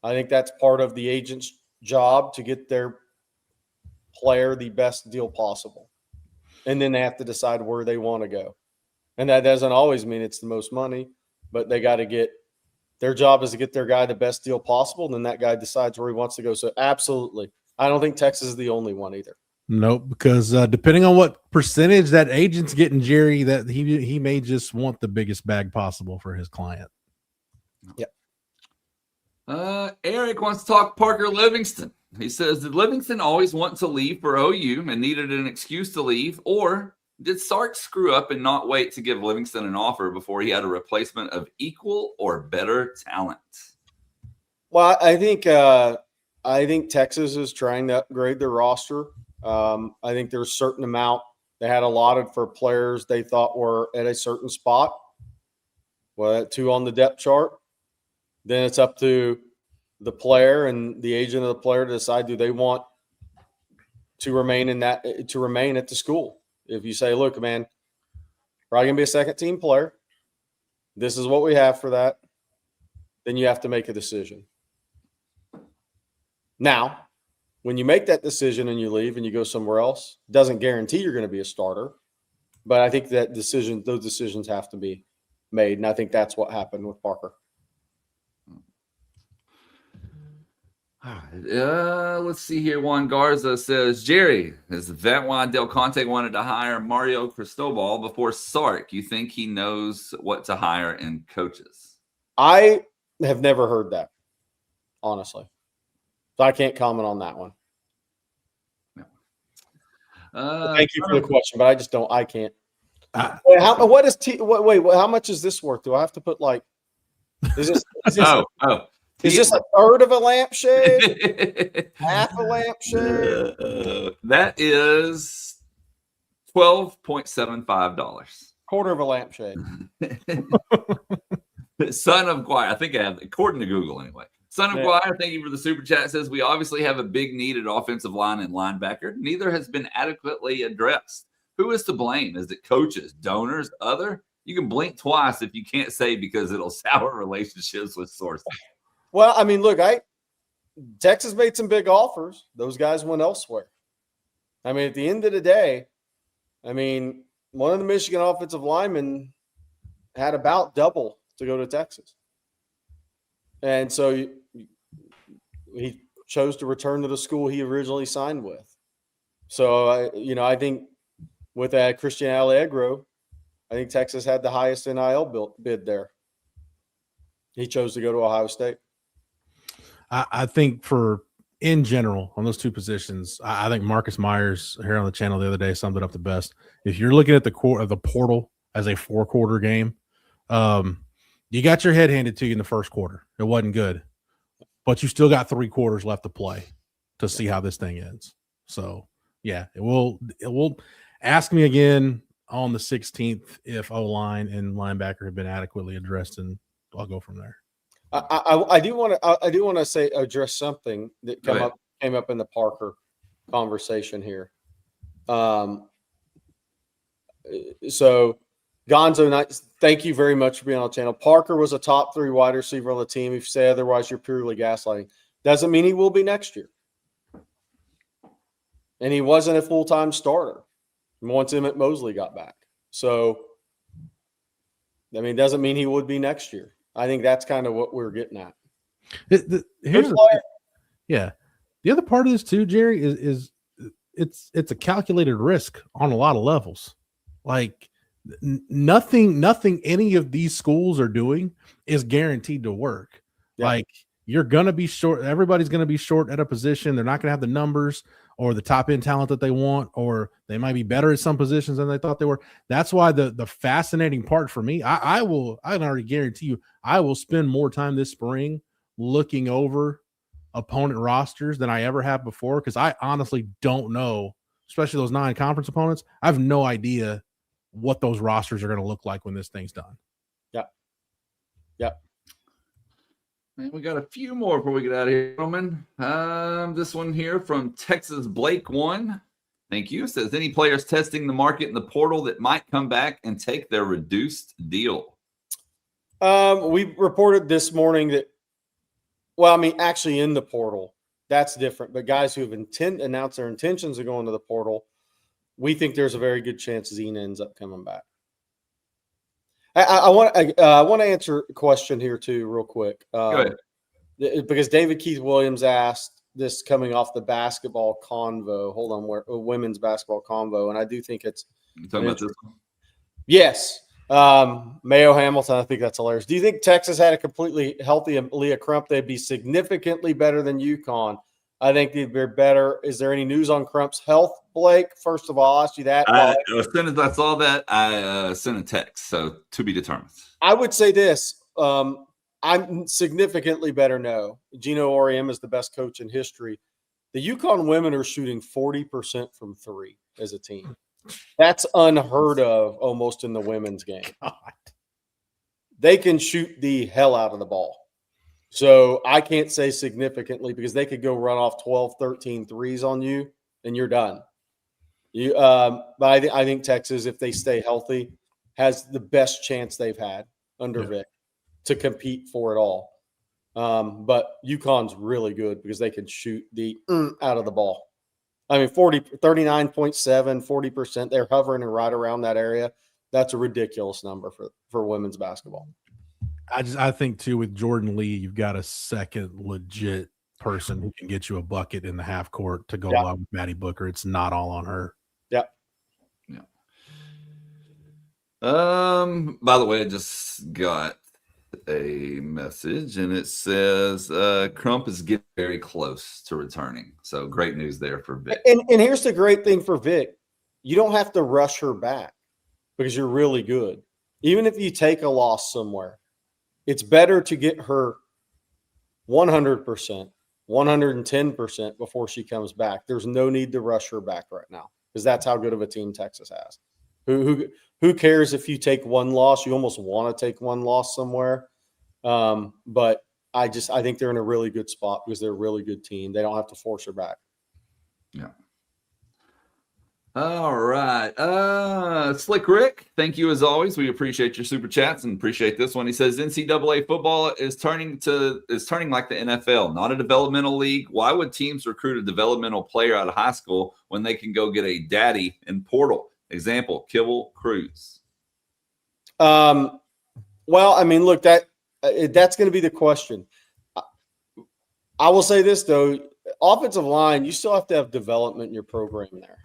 think that's part of the agent's job to get their player the best deal possible. And then they have to decide where they want to go. And that doesn't always mean it's the most money, but they got to their job is to get their guy the best deal possible. And then that guy decides where he wants to go. So absolutely. I don't think Texas is the only one either. Nope, because depending on what percentage that agent's getting, Jerry, that he may just want the biggest bag possible for his client. Yep. Eric wants to talk Parker Livingston. He says, did Livingston always want to leave for OU and needed an excuse to leave? Or did Sark screw up and not wait to give Livingston an offer before he had a replacement of equal or better talent? Well, I think Texas is trying to upgrade their roster. I think there's a certain amount they had allotted for players they thought were at a certain spot. Well, 2 on the depth chart. Then it's up to the player and the agent of the player to decide, do they want to remain at the school? If you say, look, man, probably going to be a second team player. This is what we have for that. Then you have to make a decision. Now, when you make that decision and you leave and you go somewhere else, doesn't guarantee you're going to be a starter. But I think those decisions have to be made. And I think that's what happened with Parker. Let's see here. Juan Garza says, Jerry, is that why Del Conte wanted to hire Mario Cristobal before Sark? You think he knows what to hire in coaches? I have never heard that, honestly. So I can't comment on that one. Thank you for the question, but I just don't. I can't. Wait, how much is this worth? Do I have to put Is this Is this a third of a lampshade? Half a lampshade? That is $12.75. Quarter of a lampshade. Son of Guire. I think I have, according to Google anyway. Son of Guire, thank you for the super chat. Says, we obviously have a big need at offensive line and linebacker. Neither has been adequately addressed. Who is to blame? Is it coaches, donors, other? You can blink twice if you can't say because it'll sour relationships with sources. Well, I mean, look, Texas made some big offers. Those guys went elsewhere. I mean, at the end of the day, one of the Michigan offensive linemen had about double to go to Texas. And so he chose to return to the school he originally signed with. So, I think with that Christian Allegro, I think Texas had the highest NIL bid there. He chose to go to Ohio State. I think in general, on those two positions, I think Marcus Myers here on the channel the other day summed it up the best. If you're looking at the portal as a 4-quarter game, you got your head handed to you in the first quarter. It wasn't good, but you still got 3 quarters left to play to see how this thing ends. So yeah, it will ask me again on the 16th if O-line and linebacker have been adequately addressed, and I'll go from there. I do want to address something that came up in the Parker conversation here. So Gonzo, thank you very much for being on the channel. Parker was a top 3 wide receiver on the team. If you say otherwise, you're purely gaslighting. Doesn't mean he will be next year. And he wasn't a full-time starter once Emmett Mosley got back. So I mean, doesn't mean he would be next year. I think that's kind of what we're getting at. Here's yeah. The other part of this too, Jerry, is it's a calculated risk on a lot of levels. Like nothing any of these schools are doing is guaranteed to work. Yeah. Like you're gonna be short. Everybody's gonna be short at a position. They're not gonna have the numbers or the top end talent that they want, or they might be better at some positions than they thought they were. That's why the fascinating part for me, I can already guarantee you, I will spend more time this spring looking over opponent rosters than I ever have before, because I honestly don't know, especially those non-conference opponents. I have no idea what those rosters are going to look like when this thing's done. Yep. And we got a few more before we get out of here, gentlemen. This one here from Texas Blake 1. Thank you. Says, any players testing the market in the portal that might come back and take their reduced deal? We reported this morning that, well, I mean, actually in the portal, that's different. But guys who have announced their intentions of going to the portal, we think there's a very good chance Zena ends up coming back. I want to answer a question here too, real quick. Go ahead. Because David Keith Williams asked this coming off the basketball convo. Hold on, women's basketball convo, and I do think it's. You talking about this one? Yes. Mayo Hamilton, I think that's hilarious. Do you think Texas had a completely healthy Leah Crump, they'd be significantly better than UConn? I think they'd be better. Is there any news on Crump's health, Blake? First of all, I'll ask you that. As soon as I saw that, I sent a text. So to be determined. I would say this. I'm significantly better. No. Gino Auriemma is the best coach in history. The UConn women are shooting 40% from three as a team. That's unheard of almost in the women's game. God. They can shoot the hell out of the ball. So I can't say significantly, because they could go run off 12, 13 threes on you and you're done. But I think Texas, if they stay healthy, has the best chance they've had under Vic to compete for it all. But UConn's really good because they can shoot the out of the ball. I mean, 39.7, 40%. They're hovering right around that area. That's a ridiculous number for women's basketball. I think too, with Jordan Lee, you've got a second legit person who can get you a bucket in the half court to go along with Maddie Booker. It's not all on her. Yeah. By the way, I just got a message and it says Crump is getting very close to returning. So great news there for Vic. And here's the great thing for Vic. You don't have to rush her back because you're really good. Even if you take a loss somewhere, it's better to get her 100%, 110% before she comes back. There's no need to rush her back right now because that's how good of a team Texas has. Who cares if you take one loss? You almost want to take one loss somewhere. But I think they're in a really good spot because they're a really good team. They don't have to force her back. Yeah. All right. Slick Rick, thank you as always. We appreciate your super chats and appreciate this one. He says NCAA football is turning like the NFL, not a developmental league. Why would teams recruit a developmental player out of high school when they can go get a daddy in portal? Example, Kibble Cruz. Well, I mean, look, that's going to be the question. I will say this, though. Offensive line, you still have to have development in your program there.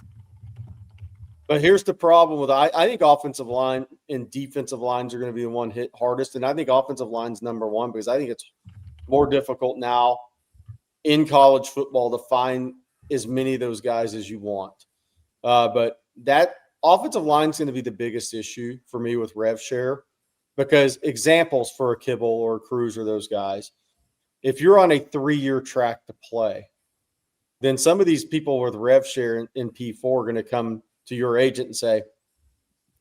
But here's the problem with I think offensive line and defensive lines are going to be the one hit hardest. And I think offensive line's number one because I think it's more difficult now in college football to find as many of those guys as you want. But that offensive line is going to be the biggest issue for me with rev share because examples for a Kibble or a Cruz or those guys, if you're on a 3-year track to play, then some of these people with rev share in P4 are going to come to your agent and say,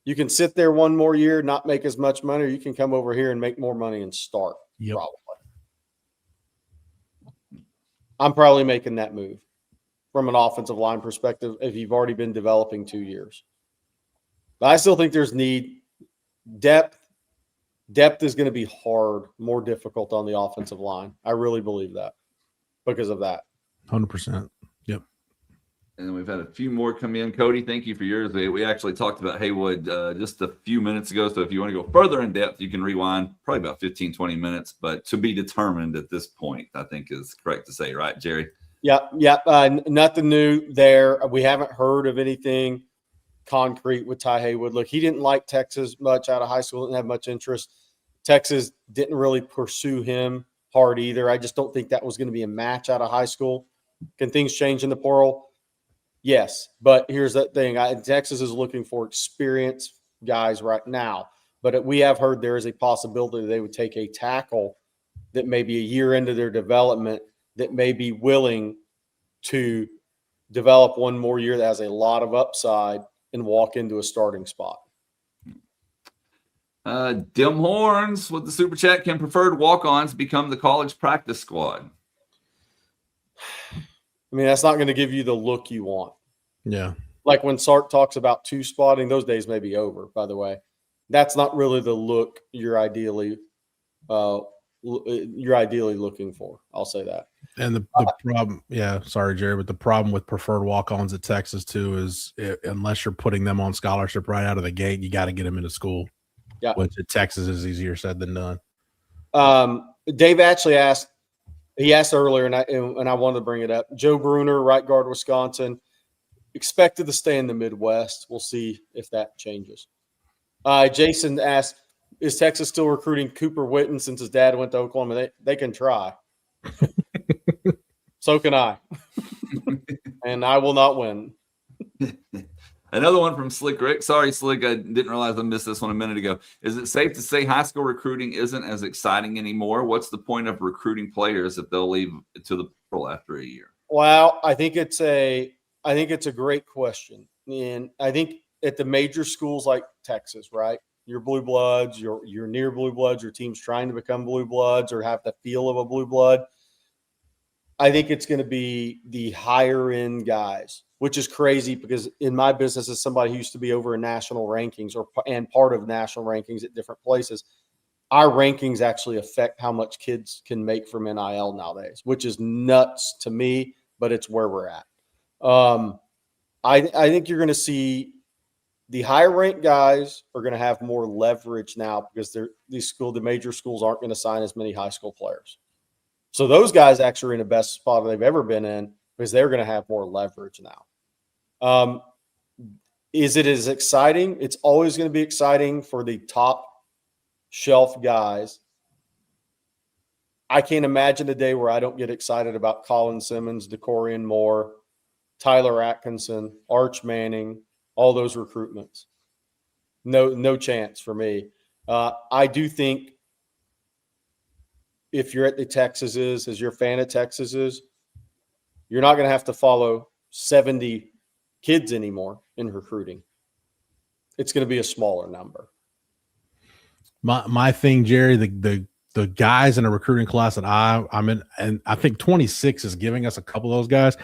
you can sit there one more year, not make as much money, or you can come over here and make more money and start. Yep. Probably. I'm probably making that move from an offensive line perspective if you've already been developing 2 years. But I still think there's need. Depth is going to be hard, more difficult on the offensive line. I really believe that because of that. 100%. Yep. And we've had a few more come in. Cody, thank you for yours. We actually talked about Haywood just a few minutes ago. So if you want to go further in depth, you can rewind probably about 15, 20 minutes. But to be determined at this point, I think is correct to say, right, Jerry? Yeah. Nothing new there. We haven't heard of anything concrete with Ty Haywood. Look, he didn't like Texas much out of high school, didn't have much interest. Texas didn't really pursue him hard either. I just don't think that was going to be a match out of high school. Can things change in the portal? Yes, but here's the thing. Texas is looking for experienced guys right now, but we have heard there is a possibility they would take a tackle that may be a year into their development that may be willing to develop one more year that has a lot of upside and walk into a starting spot. Dim Horns with the super chat. Can preferred walk-ons become the college practice squad? I mean, that's not going to give you the look you want. Yeah. Like when Sark talks about two spotting, those days may be over, by the way. That's not really the look you're ideally looking for. I'll say that. And the problem, sorry, Jerry, but the problem with preferred walk-ons at Texas too is unless you're putting them on scholarship right out of the gate, you got to get them into school. Yeah. Which at Texas is easier said than done. Dave actually asked earlier, and I wanted to bring it up. Joe Bruner, right guard, Wisconsin, expected to stay in the Midwest. We'll see if that changes. Jason asked, is Texas still recruiting Cooper Witten since his dad went to Oklahoma? They can try. So can I. And I will not win. Another one from Slick Rick. Sorry, Slick, I didn't realize I missed this one a minute ago. Is it safe to say high school recruiting isn't as exciting anymore? What's the point of recruiting players if they'll leave to the portal after a year? Well, I think it's a great question. And I think at the major schools like Texas, right? Your blue bloods, you're near blue bloods, your team's trying to become blue bloods or have the feel of a blue blood. I think it's going to be the higher end guys, which is crazy because in my business as somebody who used to be over in national rankings and part of national rankings at different places, our rankings actually affect how much kids can make from NIL nowadays, which is nuts to me, but it's where we're at. I think you're going to see the higher ranked guys are going to have more leverage now because the major schools aren't going to sign as many high school players. So those guys actually are in the best spot they've ever been in because they're going to have more leverage now. Is it as exciting? It's always going to be exciting for the top shelf guys. I can't imagine a day where I don't get excited about Colin Simmons, DeCorian Moore, Tyler Atkinson, Arch Manning, all those recruitments. No chance for me. I do think if you're at the Texases, as you're a fan of Texases, you're not going to have to follow 70 kids anymore in recruiting. It's going to be a smaller number. My thing, Jerry, the guys in a recruiting class that I'm in, and I think 26 is giving us a couple of those guys.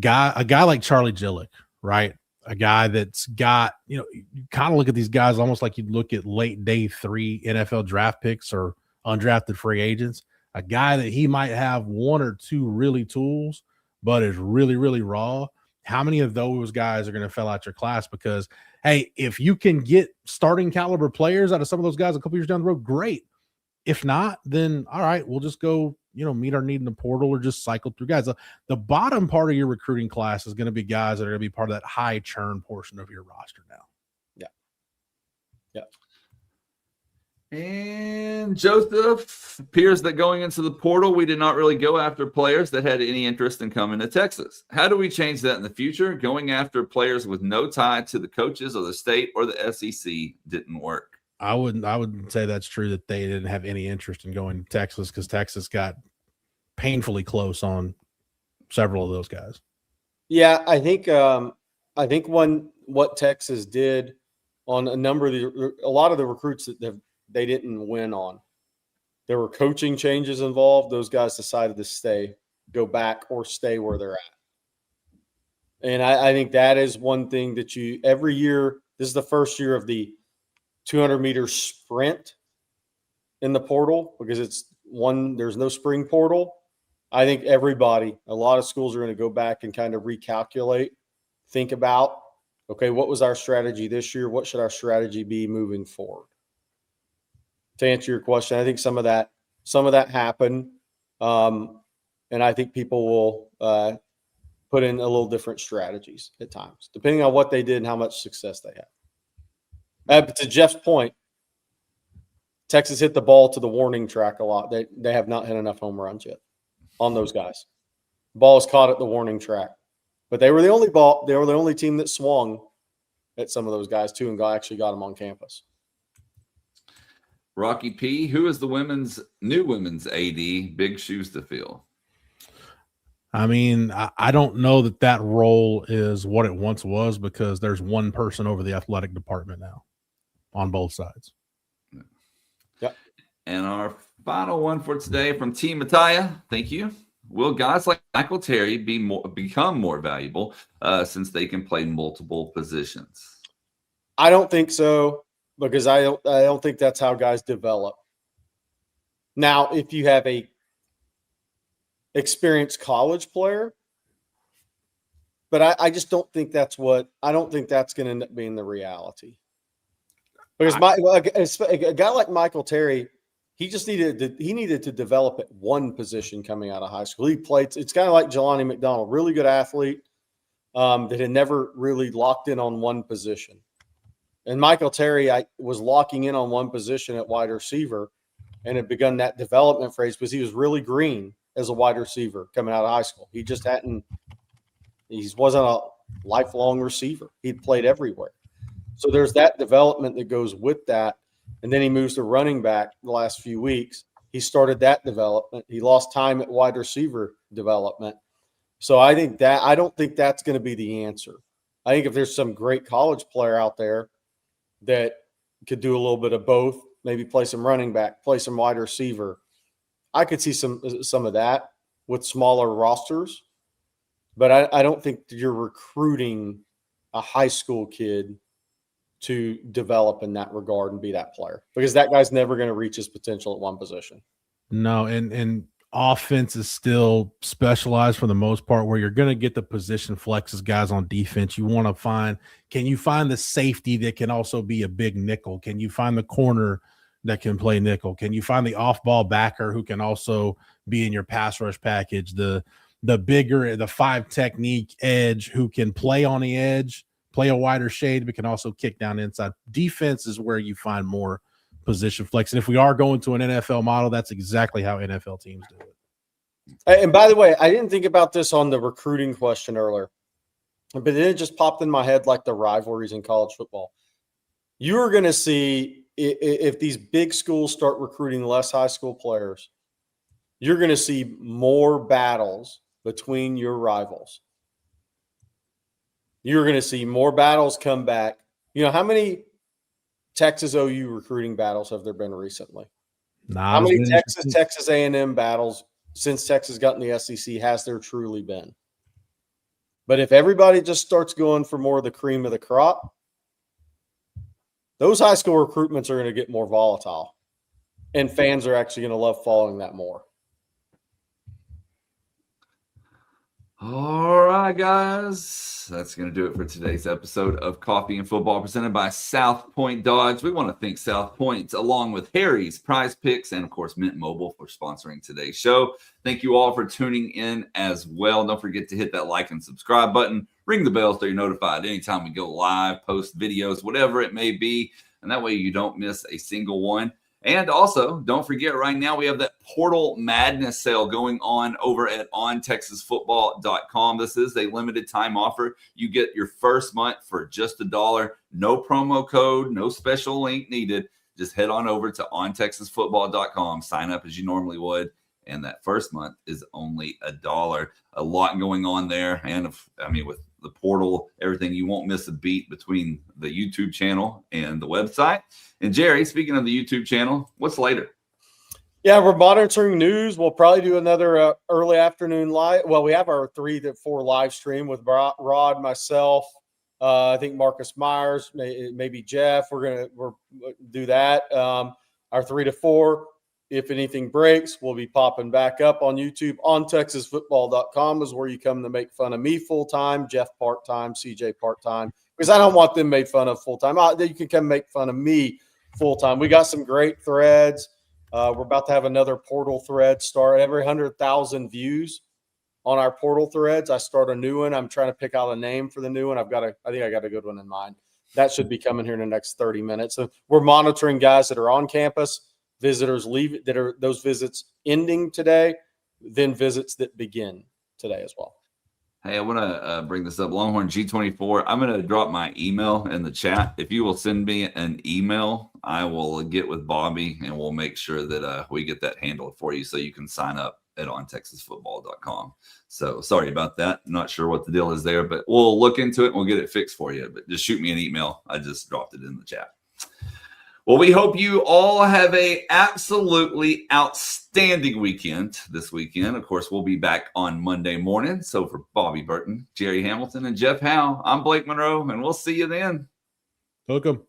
A guy like Charlie Gillick, right? A guy that's got, you kind of look at these guys almost like you'd look at late day 3 NFL draft picks or undrafted free agents. A guy that he might have one or two really tools, but is really, really raw. How many of those guys are going to fill out your class? Because, hey, if you can get starting caliber players out of some of those guys a couple years down the road, great. If not, then all right, we'll just go, meet our need in the portal or just cycle through guys. The bottom part of your recruiting class is going to be guys that are going to be part of that high churn portion of your roster now. Yeah. And Joseph, appears that going into the portal, we did not really go after players that had any interest in coming to Texas. How do we change that in the future? Going after players with no tie to the coaches or the state or the SEC didn't work. I wouldn't say that's true that they didn't have any interest in going to Texas because Texas got painfully close on several of those guys. Yeah, I think what Texas did on a lot of the recruits that they didn't win on, there were coaching changes involved. Those guys decided to go back or stay where they're at. And I think that is one thing that every year, this is the first year of the 200-meter sprint in the portal because there's no spring portal. I think a lot of schools are going to go back and kind of recalculate think about, okay, what was our strategy this year? What should our strategy be moving forward? To answer your question, I think some of that happened. And I think people will put in a little different strategies at times, depending on what they did and how much success they had. But to Jeff's point, Texas hit the ball to the warning track a lot. They have not hit enough home runs yet on those guys. Ball is caught at the warning track. But they were the only team that swung at some of those guys too and actually got them on campus. Rocky P, who is the new women's AD? Big shoes to fill. I mean, I don't know that role is what it once was because there's one person over the athletic department now on both sides. Yep. And our final one for today from Team Mattia. Thank you. Will guys like Michael Terry become more valuable since they can play multiple positions? I don't think so because I don't think that's how guys develop. Now, if you have a experienced college player, but I just don't think that's going to end up being the reality. Because a guy like Michael Terry, he needed to develop at one position coming out of high school. He played. It's kind of like Jelani McDonald, really good athlete that had never really locked in on one position. And Michael Terry, was locking in on one position at wide receiver, and had begun that development phase because he was really green as a wide receiver coming out of high school. He just wasn't a lifelong receiver. He'd played everywhere. So there's that development that goes with that. And then he moves to running back the last few weeks. He started that development. He lost time at wide receiver development. So I don't think that's going to be the answer. I think if there's some great college player out there that could do a little bit of both, maybe play some running back, play some wide receiver, I could see some of that with smaller rosters. But I don't think you're recruiting a high school kid to develop in that regard and be that player because that guy's never going to reach his potential at one position. No, and offense is still specialized for the most part where you're going to get the position flexes guys on defense. You want to can you find the safety that can also be a big nickel? Can you find the corner that can play nickel? Can you find the off-ball backer who can also be in your pass rush package? The bigger, the 5 technique edge who can play on the edge, play a wider shade, but can also kick down inside. Defense is where you find more position flex. And if we are going to an NFL model, that's exactly how NFL teams do it. And by the way, I didn't think about this on the recruiting question earlier, but it just popped in my head like the rivalries in college football. You are going to see if these big schools start recruiting less high school players, you're going to see more battles between your rivals. You're going to see more battles come back. You know, how many Texas OU recruiting battles have there been recently? How many Texas A&M battles since Texas got in the SEC has there truly been? But if everybody just starts going for more of the cream of the crop, those high school recruitments are going to get more volatile, and fans are actually going to love following that more. All right, guys. That's going to do it for today's episode of Coffee and Football presented by South Point Dodge. We want to thank South Point along with Harry's, Prize Picks, and, of course, Mint Mobile for sponsoring today's show. Thank you all for tuning in as well. Don't forget to hit that like and subscribe button. Ring the bell so you're notified anytime we go live, post videos, whatever it may be. And that way you don't miss a single one. And also, don't forget, right now we have that Portal Madness sale going on over at ontexasfootball.com. This is a limited time offer. You get your first month for just $1. No promo code, no special link needed. Just head on over to ontexasfootball.com. Sign up as you normally would. And that first month is only $1. A lot going on there. And with the portal, everything, you won't miss a beat between the YouTube channel and the website. And Jerry, speaking of the YouTube channel, what's later? Yeah, we're monitoring news. We'll probably do another early afternoon live. Well, we have our 3 to 4 live stream with Rod, myself, I think Marcus Myers, maybe Jeff. We're do that. Our 3 to 4. if anything breaks, we'll be popping back up on YouTube. On TexasFootball.com is where you come to make fun of me full-time, Jeff part-time, CJ part-time, because I don't want them made fun of full-time. You can come make fun of me full-time. We got some great threads. We're about to have another portal thread start. Every 100,000 views on our portal threads, I start a new one. I'm trying to pick out a name for the new one. I think I got a good one in mind. That should be coming here in the next 30 minutes. So we're monitoring guys that are on campus, visitors leave that are those visits ending today, then visits that begin today as well. Hey, I want to bring this up. Longhorn G24. I'm going to drop my email in the chat. If you will send me an email, I will get with Bobby and we'll make sure that we get that handled for you so you can sign up at ontexasfootball.com. So sorry about that. I'm not sure what the deal is there, but we'll look into it and we'll get it fixed for you. But just shoot me an email. I just dropped it in the chat. Well, we hope you all have a absolutely outstanding weekend this weekend. Of course, we'll be back on Monday morning. So for Bobby Burton, Jerry Hamilton, and Jeff Howe, I'm Blake Monroe, and we'll see you then. Welcome.